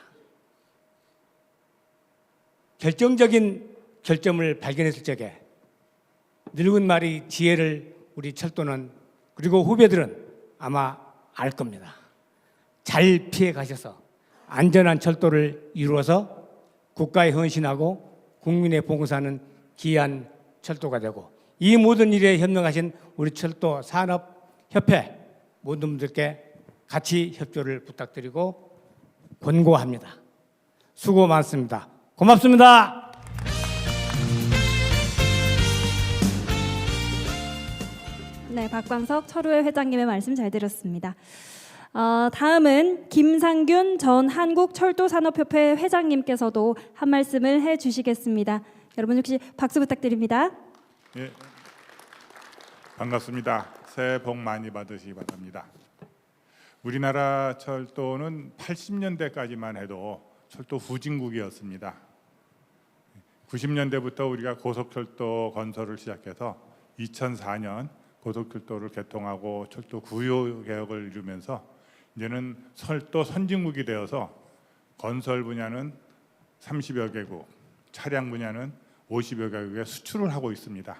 결정적인 결점을 발견했을 적에 늙은 말이 지혜를 우리 철도는 그리고 후배들은 아마 알 겁니다. 잘 피해 가셔서 안전한 철도를 이루어서 국가에 헌신하고 국민에 봉사하는 귀한 철도가 되고 이 모든 일에 현명하신 우리 철도 산업협회 모든 분들께 같이 협조를 부탁드리고 권고합니다. 수고 많습니다. 고맙습니다. 네, 박광석 철우회 회장님의 말씀 잘 들었습니다. 다음은 김상균 전 한국철도산업협회 회장님께서도 한 말씀을 해주시겠습니다. 여러분 혹시 박수 부탁드립니다. 예, 반갑습니다. 새해 복 많이 받으시기 바랍니다. 우리나라 철도는 80년대까지만 해도 철도 후진국이었습니다. 90년대부터 우리가 고속철도 건설을 시작해서 2004년 고속철도를 개통하고 철도 구효 개혁을 이루면서 이제는 철도 선진국이 되어서 건설 분야는 30여 개국, 차량 분야는 50여 개국에 수출을 하고 있습니다.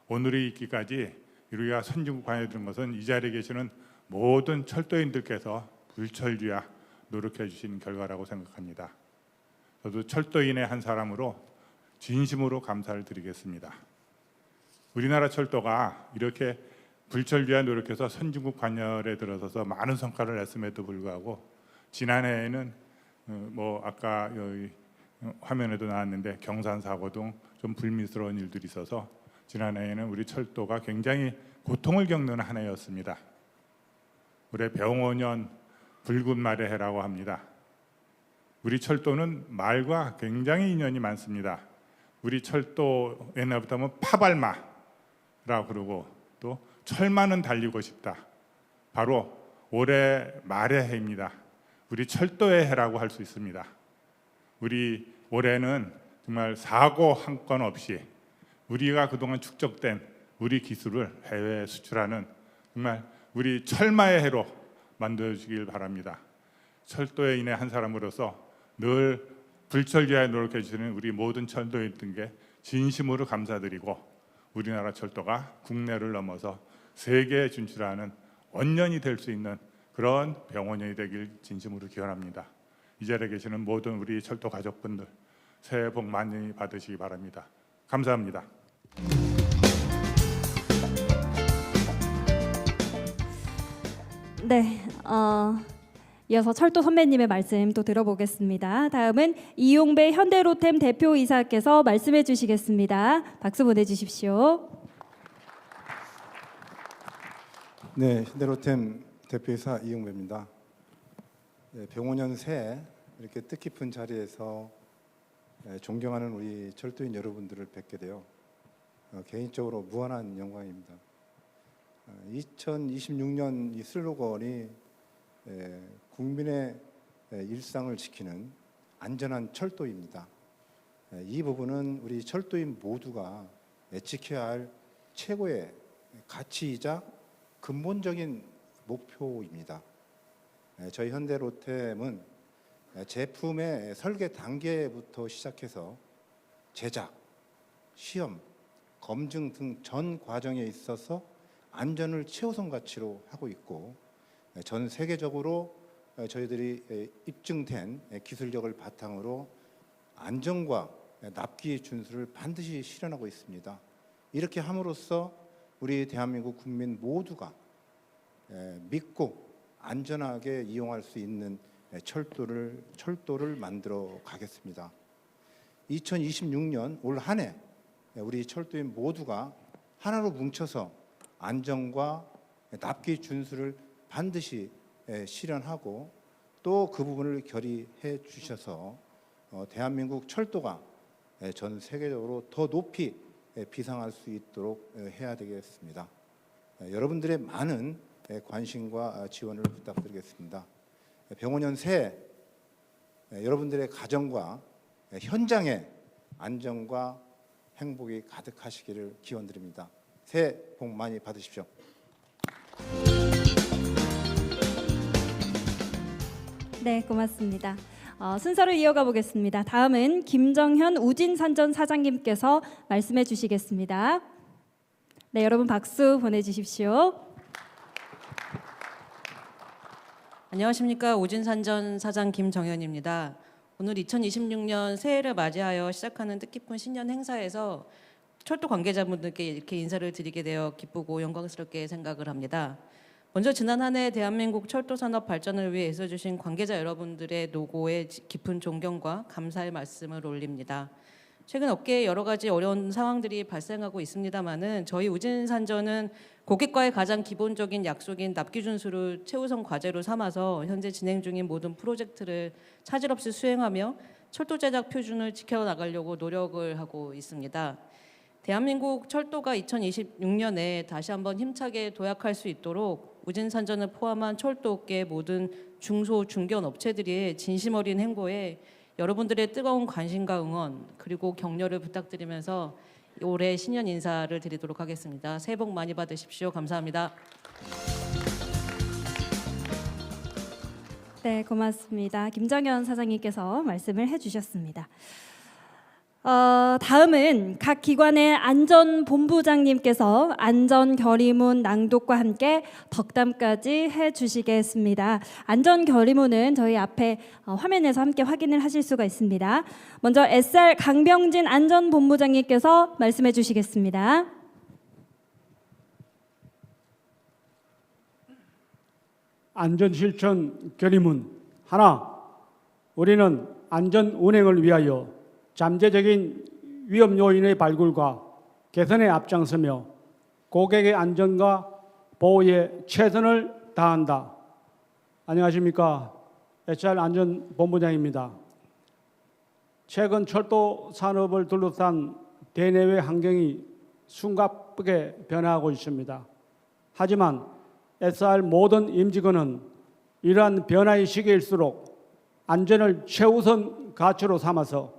오늘이 있기까지 우리가 선진국 관여에 든 것은 이 자리에 계시는 모든 철도인들께서 불철주야 노력해 주신 결과라고 생각합니다. 저도 철도인의 한 사람으로 진심으로 감사를 드리겠습니다. 우리나라 철도가 이렇게 불철주야 노력해서 선진국 관여에 들어서서 많은 성과를 냈음에도 불구하고 지난해에는 아까 여기 화면에도 나왔는데 경산 사고 등 좀 불미스러운 일들이 있어서 지난해에는 우리 철도가 굉장히 고통을 겪는 한 해였습니다. 올해 병원년 붉은 말의 해라고 합니다. 우리 철도는 말과 굉장히 인연이 많습니다. 우리 철도 옛날부터 하면 파발마라고 그러고 또 철마는 달리고 싶다. 바로 올해 말의 해입니다. 우리 철도의 해라고 할 수 있습니다. 우리 올해는 정말 사고 한 건 없이 우리가 그동안 축적된 우리 기술을 해외에 수출하는 정말 우리 철마의 해로 만들어주길 바랍니다. 철도에 인해 한 사람으로서 늘 불철주야에 노력해 주시는 우리 모든 철도인들께 진심으로 감사드리고 우리나라 철도가 국내를 넘어서 세계에 진출하는 원년이 될 수 있는 그런 병원년이 되길 진심으로 기원합니다. 이 자리에 계시는 모든 우리 철도 가족분들 새해 복 많이 받으시기 바랍니다. 감사합니다. 네, 이어서 철도 선배님의 말씀 또 들어보겠습니다. 다음은 이용배 현대로템 대표이사께서 말씀해 주시겠습니다. 박수 보내주십시오. 네, 현대로템 대표이사 이용배입니다. 네, 병원년 새해 이렇게 뜻깊은 자리에서 존경하는 우리 철도인 여러분들을 뵙게 되어 개인적으로 무한한 영광입니다. 2026년 이 슬로건이 국민의 일상을 지키는 안전한 철도입니다. 이 부분은 우리 철도인 모두가 지켜야 할 최고의 가치이자 근본적인 목표입니다. 저희 현대로템은 제품의 설계 단계부터 시작해서 제작, 시험, 검증 등 전 과정에 있어서 안전을 최우선 가치로 하고 있고, 전 세계적으로 저희들이 입증된 기술력을 바탕으로 안전과 납기 준수를 반드시 실현하고 있습니다. 이렇게 함으로써 우리 대한민국 국민 모두가 믿고 안전하게 이용할 수 있는 철도를 만들어 가겠습니다. 2026년 올 한 해 우리 철도인 모두가 하나로 뭉쳐서 안전과 납기 준수를 반드시 실현하고 또 그 부분을 결의해 주셔서 대한민국 철도가 전 세계적으로 더 높이 비상할 수 있도록 해야 되겠습니다. 여러분들의 많은 관심과 지원을 부탁드리겠습니다. 병원년 새해 여러분들의 가정과 현장에 안전과 행복이 가득하시기를 기원드립니다. 새해 복 많이 받으십시오. 네, 고맙습니다. 순서를 이어가 보겠습니다. 다음은 김정현 우진산전 사장님께서 말씀해 주시겠습니다. 네, 여러분 박수 보내주십시오. 안녕하십니까. 우진산전 사장 김정현입니다. 오늘 2026년 새해를 맞이하여 시작하는 뜻깊은 신년 행사에서 철도 관계자분들께 이렇게 인사를 드리게 되어 기쁘고 영광스럽게 생각을 합니다. 먼저 지난 한 해 대한민국 철도 산업 발전을 위해 애써주신 관계자 여러분들의 노고에 깊은 존경과 감사의 말씀을 올립니다. 최근 업계에 여러 가지 어려운 상황들이 발생하고 있습니다마는 저희 우진산전은 고객과의 가장 기본적인 약속인 납기 준수를 최우선 과제로 삼아서 현재 진행 중인 모든 프로젝트를 차질 없이 수행하며 철도 제작 표준을 지켜나가려고 노력을 하고 있습니다. 대한민국 철도가 2026년에 다시 한번 힘차게 도약할 수 있도록 우진산전을 포함한 철도업계의 모든 중소, 중견 업체들이 진심 어린 행보에 여러분들의 뜨거운 관심과 응원 그리고 격려를 부탁드리면서 올해 신년 인사를 드리도록 하겠습니다. 새해 복 많이 받으십시오. 감사합니다. 네, 고맙습니다. 김정현 사장님께서 말씀을 해주셨습니다. 다음은 각 기관의 안전본부장님께서 안전결의문 낭독과 함께 덕담까지 해주시겠습니다. 안전결의문은 저희 앞에 화면에서 함께 확인을 하실 수가 있습니다. 먼저 SR 강병진 안전본부장님께서 말씀해 주시겠습니다. 안전실천 결의문 하나, 우리는 안전 운행을 위하여 잠재적인 위험 요인의 발굴과 개선에 앞장서며 고객의 안전과 보호에 최선을 다한다. 안녕하십니까. SR 안전본부장입니다. 최근 철도 산업을 둘러싼 대내외 환경이 숨가쁘게 변화하고 있습니다. 하지만 SR 모든 임직원은 이러한 변화의 시기일수록 안전을 최우선 가치로 삼아서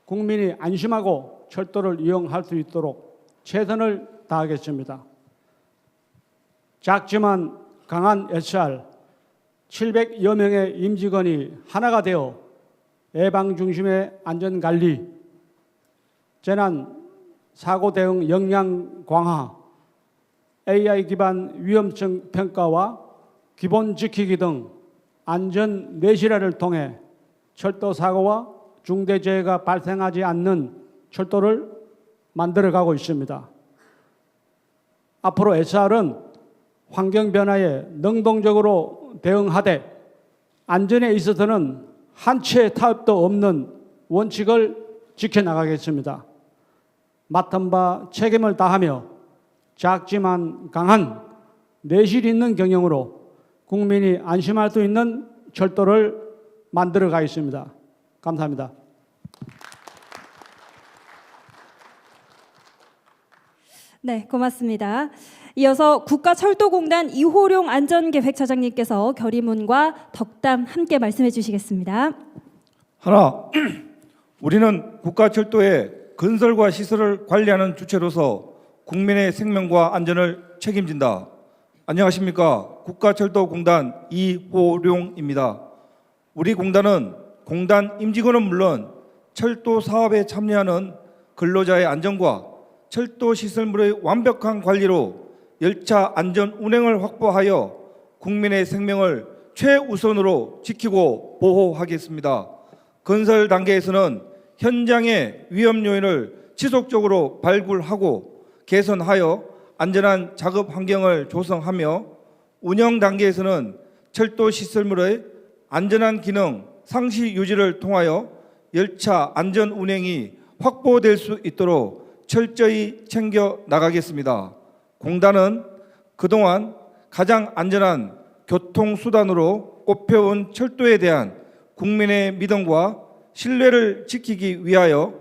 국민이 안심하고 철도를 이용할 수 있도록 최선을 다하겠습니다. 작지만 강한 SR 700여 명의 임직원이 하나가 되어 예방 중심의 안전관리, 재난 사고 대응 역량 강화, AI 기반 위험성 평가와 기본 지키기 등 안전 내실화를 통해 철도 사고와 중대재해가 발생하지 않는 철도를 만들어가고 있습니다. 앞으로 SR은 환경 변화에 능동적으로 대응하되 안전에 있어서는 한치의 타협도 없는 원칙을 지켜나가겠습니다. 맡은 바 책임을 다하며 작지만 강한 내실 있는 경영으로 국민이 안심할 수 있는 철도를 만들어 가겠습니다. 감사합니다. 네, 고맙습니다. 이어서 국가철도공단 이호룡 안전계획차장님께서 결의문과 덕담 함께 말씀해 주시겠습니다. 하나, 우리는 국가철도의 건설과 시설을 관리하는 주체로서 국민의 생명과 안전을 책임진다. 안녕하십니까. 국가철도공단 이호룡입니다. 우리 공단은 공단 임직원은 물론 철도 사업에 참여하는 근로자의 안전과 철도 시설물의 완벽한 관리로 열차 안전 운행을 확보하여 국민의 생명을 최우선으로 지키고 보호하겠습니다. 건설 단계에서는 현장의 위험 요인을 지속적으로 발굴하고 개선하여 안전한 작업 환경을 조성하며 운영 단계에서는 철도 시설물의 안전한 기능 상시 유지를 통하여 열차 안전 운행이 확보될 수 있도록 철저히 챙겨 나가겠습니다. 공단은 그동안 가장 안전한 교통수단으로 꼽혀온 철도에 대한 국민의 믿음과 신뢰를 지키기 위하여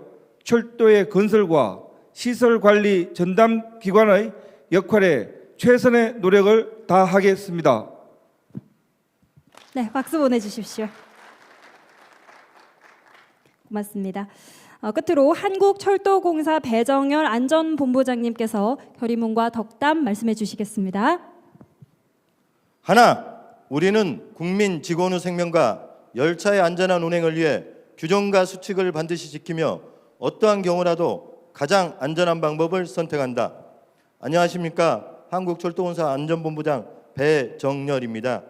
철도의 건설과 시설관리 전담기관의 역할에 최선의 노력을 다하겠습니다. 네, 박수 보내주십시오. 고맙습니다. 끝으로 한국철도공사 배정열 안전본부장님께서 결의문과 덕담 말씀해 주시겠습니다. 하나, 우리는 국민 직원의 생명과 열차의 안전한 운행을 위해 규정과 수칙을 반드시 지키며 어떠한 경우라도 가장 안전한 방법을 선택한다. 안녕하십니까. 한국철도공사 안전본부장 배정열입니다.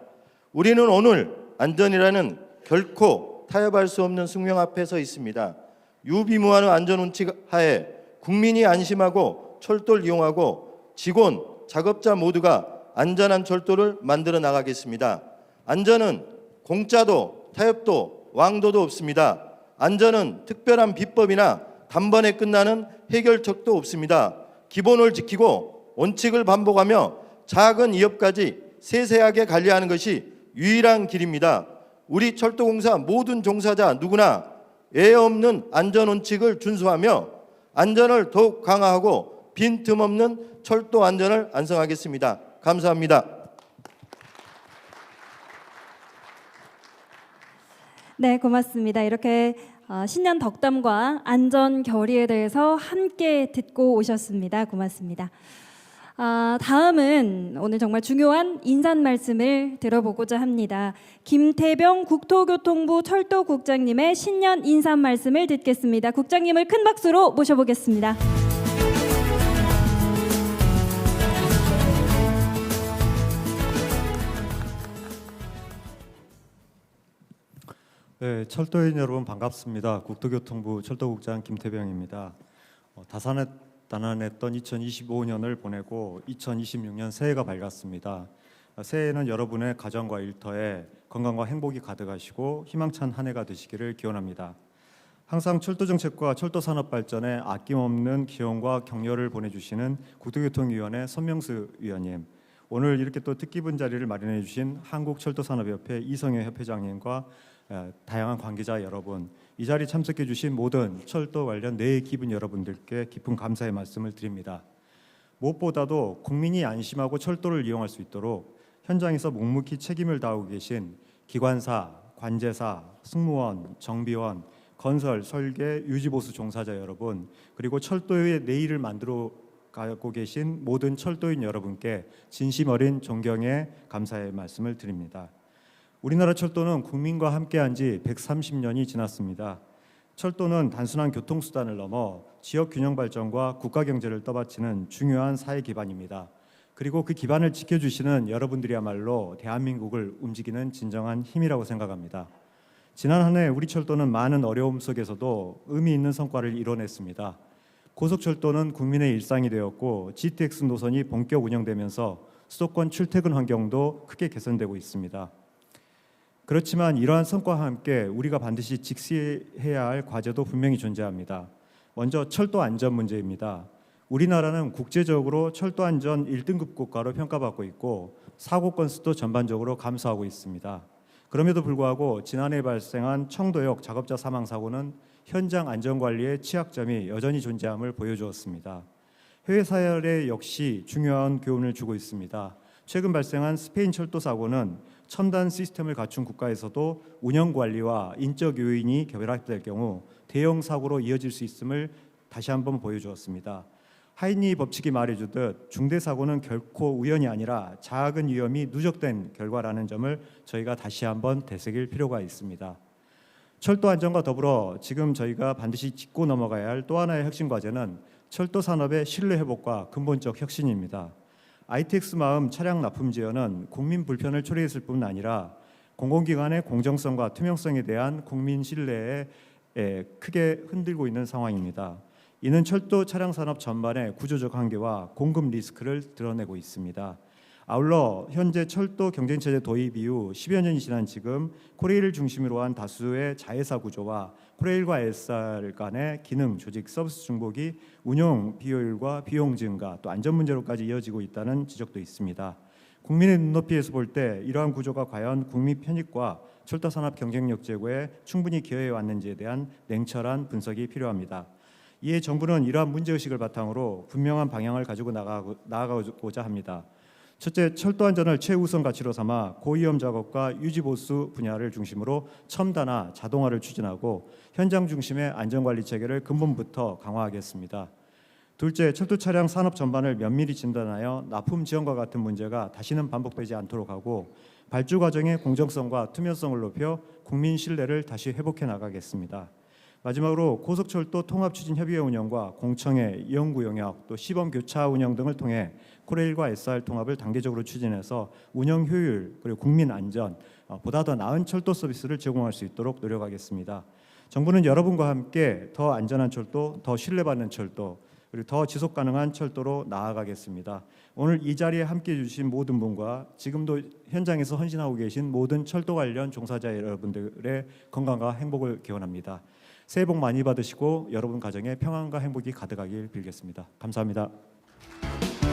우리는 오늘 안전이라는 결코 타협할 수 없는 숙명 앞에 서 있습니다. 유비무환의 안전운칙 하에 국민이 안심하고 철도를 이용하고 직원, 작업자 모두가 안전한 철도를 만들어 나가겠습니다. 안전은 공짜도 타협도 왕도도 없습니다. 안전은 특별한 비법이나 단번에 끝나는 해결책도 없습니다. 기본을 지키고 원칙을 반복하며 작은 이업까지 세세하게 관리하는 것이 유일한 길입니다. 우리 철도공사 모든 종사자 누구나 애 없는 안전원칙을 준수하며 안전을 더욱 강화하고 빈틈없는 철도 안전을 안성하겠습니다. 감사합니다. 네, 고맙습니다. 이렇게 신년 덕담과 안전 결의에 대해서 함께 듣고 오셨습니다. 고맙습니다. 다음은 오늘 정말 중요한 인사 말씀을 들어보고자 합니다. 김태병 국토교통부 철도국장님의 신년 인사 말씀을 듣겠습니다. 국장님을 큰 박수로 모셔보겠습니다. 네, 철도인 여러분 반갑습니다. 국토교통부 철도국장 김태병입니다. 다산했던 2025년을 보내고 2026년 새해가 밝았습니다. 새해에는 여러분의 가정과 일터에 건강과 행복이 가득하시고 희망찬 한 해가 되시기를 기원합니다. 항상 철도 정책과 철도 산업 발전에 아낌없는 기원과 격려를 보내주시는 국토교통위원회 손명수 위원님, 오늘 이렇게 또 뜻깊은 자리를 마련해 주신 한국철도산업협회 이성효 협회장님과 다양한 관계자 여러분, 이 자리에 참석해 주신 모든 철도 관련 내 기분 여러분들께 깊은 감사의 말씀을 드립니다. 무엇보다도 국민이 안심하고 철도를 이용할 수 있도록 현장에서 묵묵히 책임을 다하고 계신 기관사, 관제사, 승무원, 정비원, 건설, 설계, 유지보수 종사자 여러분, 그리고 철도의 내일을 만들어 가고 계신 모든 철도인 여러분께 진심 어린 존경의 감사의 말씀을 드립니다. 우리나라 철도는 국민과 함께한 지 130년이 지났습니다. 철도는 단순한 교통수단을 넘어 지역 균형 발전과 국가 경제를 떠받치는 중요한 사회 기반입니다. 그리고 그 기반을 지켜주시는 여러분들이야말로 대한민국을 움직이는 진정한 힘이라고 생각합니다. 지난 한 해 우리 철도는 많은 어려움 속에서도 의미 있는 성과를 이뤄냈습니다. 고속철도는 국민의 일상이 되었고 GTX 노선이 본격 운영되면서 수도권 출퇴근 환경도 크게 개선되고 있습니다. 그렇지만 이러한 성과와 함께 우리가 반드시 직시해야 할 과제도 분명히 존재합니다. 먼저 철도 안전 문제입니다. 우리나라는 국제적으로 철도 안전 1등급 국가로 평가받고 있고 사고 건수도 전반적으로 감소하고 있습니다. 그럼에도 불구하고 지난해 발생한 청도역 작업자 사망 사고는 현장 안전관리의 취약점이 여전히 존재함을 보여주었습니다. 해외 사례 역시 중요한 교훈을 주고 있습니다. 최근 발생한 스페인 철도 사고는 첨단 시스템을 갖춘 국가에서도 운영 관리와 인적 요인이 결합될 경우 대형 사고로 이어질 수 있음을 다시 한번 보여주었습니다. 하이니 법칙이 말해주듯 중대 사고는 결코 우연이 아니라 작은 위험이 누적된 결과라는 점을 저희가 다시 한번 되새길 필요가 있습니다. 철도 안전과 더불어 지금 저희가 반드시 짚고 넘어가야 할 또 하나의 혁신 과제는 철도 산업의 신뢰 회복과 근본적 혁신입니다. ITX 마음 차량 납품 지연은 국민 불편을 초래했을 뿐 아니라 공공기관의 공정성과 투명성에 대한 국민 신뢰에 크게 흔들고 있는 상황입니다. 이는 철도 차량 산업 전반의 구조적 한계와 공급 리스크를 드러내고 있습니다. 아울러 현재 철도 경쟁체제 도입 이후 10여 년이 지난 지금 코레일을 중심으로 한 다수의 자회사 구조와 코레일과 SR 간의 기능, 조직, 서비스 중복이 운영 비효율과 비용 증가, 또 안전 문제로까지 이어지고 있다는 지적도 있습니다. 국민의 눈높이에서 볼 때 이러한 구조가 과연 국민 편익과 철도 산업 경쟁력 제고에 충분히 기여해 왔는지에 대한 냉철한 분석이 필요합니다. 이에 정부는 이러한 문제의식을 바탕으로 분명한 방향을 가지고 나아가고자 합니다. 첫째, 철도 안전을 최우선 가치로 삼아 고위험 작업과 유지 보수 분야를 중심으로 첨단화, 자동화를 추진하고 현장 중심의 안전관리 체계를 근본부터 강화하겠습니다. 둘째, 철도 차량 산업 전반을 면밀히 진단하여 납품 지연과 같은 문제가 다시는 반복되지 않도록 하고 발주 과정의 공정성과 투명성을 높여 국민 신뢰를 다시 회복해 나가겠습니다. 마지막으로 고속철도 통합추진협의회 운영과 공청회, 연구 영역, 또 시범 교차 운영 등을 통해 코레일과 SR 통합을 단계적으로 추진해서 운영 효율 그리고 국민 안전, 보다 더 나은 철도 서비스를 제공할 수 있도록 노력하겠습니다. 정부는 여러분과 함께 더 안전한 철도, 더 신뢰받는 철도, 그리고 더 지속 가능한 철도로 나아가겠습니다. 오늘 이 자리에 함께해 주신 모든 분과 지금도 현장에서 헌신하고 계신 모든 철도 관련 종사자 여러분들의 건강과 행복을 기원합니다. 새해 복 많이 받으시고 여러분 가정에 평안과 행복이 가득하길 빌겠습니다. 감사합니다.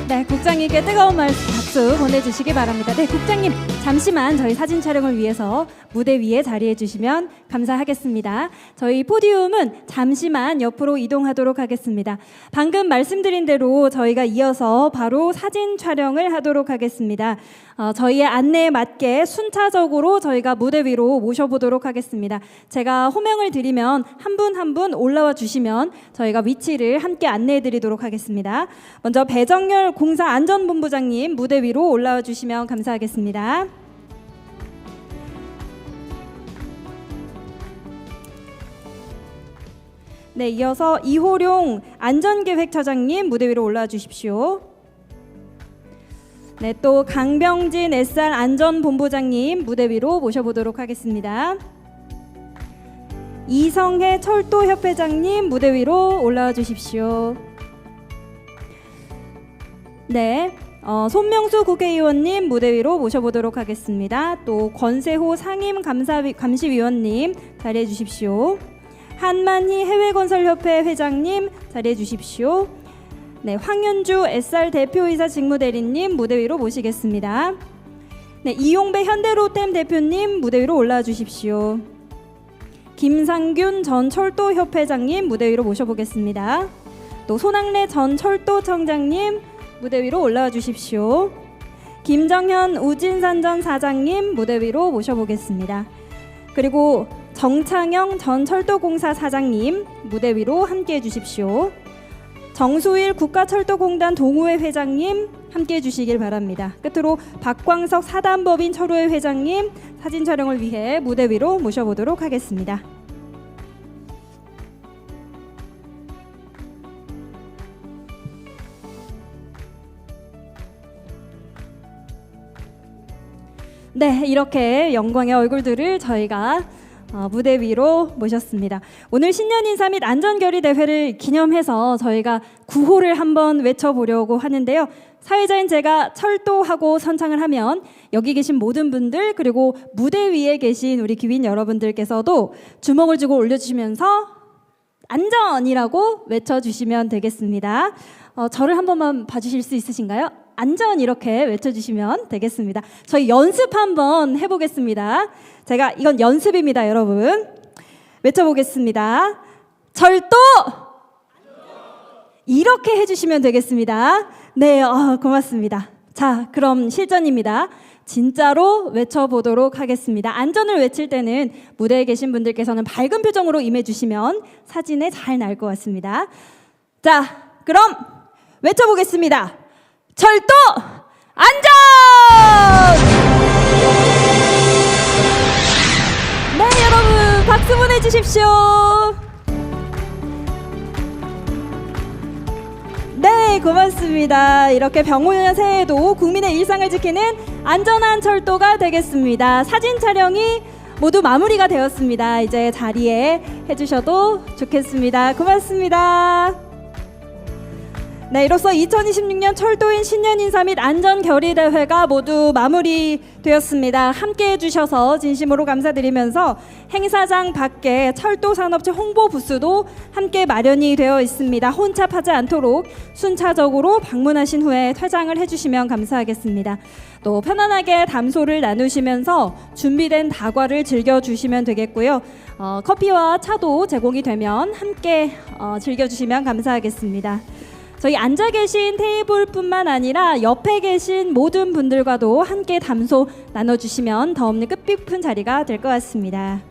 네, 국장님께 뜨거운 박수 보내주시기 바랍니다. 네, 국장님 잠시만 저희 사진 촬영을 위해서 무대 위에 자리해 주시면 감사하겠습니다. 저희 포디움은 잠시만 옆으로 이동하도록 하겠습니다. 방금 말씀드린 대로 저희가 이어서 바로 사진 촬영을 하도록 하겠습니다. 저희의 안내에 맞게 순차적으로 저희가 무대 위로 모셔보도록 하겠습니다. 제가 호명을 드리면 한 분 한 분 올라와 주시면 저희가 위치를 함께 안내해 드리도록 하겠습니다. 먼저 배정열 공사안전본부장님 무대 위로 올라와 주시면 감사하겠습니다. 네, 이어서 이호룡 안전계획처장님 무대 위로 올라와 주십시오. 네, 또 강병진 SR 안전본부장님 무대 위로 모셔보도록 하겠습니다. 이성혜 철도협회장님 무대 위로 올라와 주십시오. 네, 손명수 국회의원님 무대 위로 모셔보도록 하겠습니다. 또 권세호 상임감시위원님 자리해 주십시오. 한만희 해외건설협회 회장님 자리해 주십시오. 네, 황윤주 SR 대표이사 직무대리님 무대 위로 모시겠습니다. 네, 이용배 현대로템 대표님 무대 위로 올라와 주십시오. 김상균 전 철도협회장님 무대 위로 모셔보겠습니다. 또 손학래 전 철도청장님 무대 위로 올라와 주십시오. 김정현 우진산전 사장님 무대 위로 모셔보겠습니다. 그리고 정창영 전 철도공사 사장님 무대 위로 함께해 주십시오. 정수일 국가철도공단 동호회 회장님 함께해 주시길 바랍니다. 끝으로 박광석 사단법인 철호회 회장님 사진 촬영을 위해 무대 위로 모셔보도록 하겠습니다. 네, 이렇게 영광의 얼굴들을 저희가 무대 위로 모셨습니다. 오늘 신년 인사 및 안전결의 대회를 기념해서 저희가 구호를 한번 외쳐보려고 하는데요. 사회자인 제가 철도하고 선창을 하면 여기 계신 모든 분들 그리고 무대 위에 계신 우리 귀빈 여러분들께서도 주먹을 쥐고 올려주시면서 안전이라고 외쳐주시면 되겠습니다. 저를 한 번만 봐주실 수 있으신가요? 안전 이렇게 외쳐주시면 되겠습니다. 저희 연습 한번 해보겠습니다. 제가 이건 연습입니다, 여러분. 외쳐보겠습니다. 철도! 이렇게 해주시면 되겠습니다. 네, 고맙습니다. 자, 그럼 실전입니다. 진짜로 외쳐보도록 하겠습니다. 안전을 외칠 때는 무대에 계신 분들께서는 밝은 표정으로 임해주시면 사진에 잘 나올 것 같습니다. 자, 그럼 외쳐보겠습니다. 철도 안전! 네, 여러분 박수 보내주십시오. 네, 고맙습니다. 이렇게 병오년 새해에도 국민의 일상을 지키는 안전한 철도가 되겠습니다. 사진 촬영이 모두 마무리가 되었습니다. 이제 자리에 해주셔도 좋겠습니다. 고맙습니다. 네, 이로써 2026년 철도인 신년인사 및 안전결의대회가 모두 마무리되었습니다. 함께해 주셔서 진심으로 감사드리면서 행사장 밖에 철도산업체 홍보 부스도 함께 마련이 되어 있습니다. 혼잡하지 않도록 순차적으로 방문하신 후에 퇴장을 해주시면 감사하겠습니다. 또 편안하게 담소를 나누시면서 준비된 다과를 즐겨주시면 되겠고요. 커피와 차도 제공이 되면 함께 즐겨주시면 감사하겠습니다. 저희 앉아 계신 테이블뿐만 아니라 옆에 계신 모든 분들과도 함께 담소 나눠주시면 더 없는 뜻깊은 자리가 될 것 같습니다.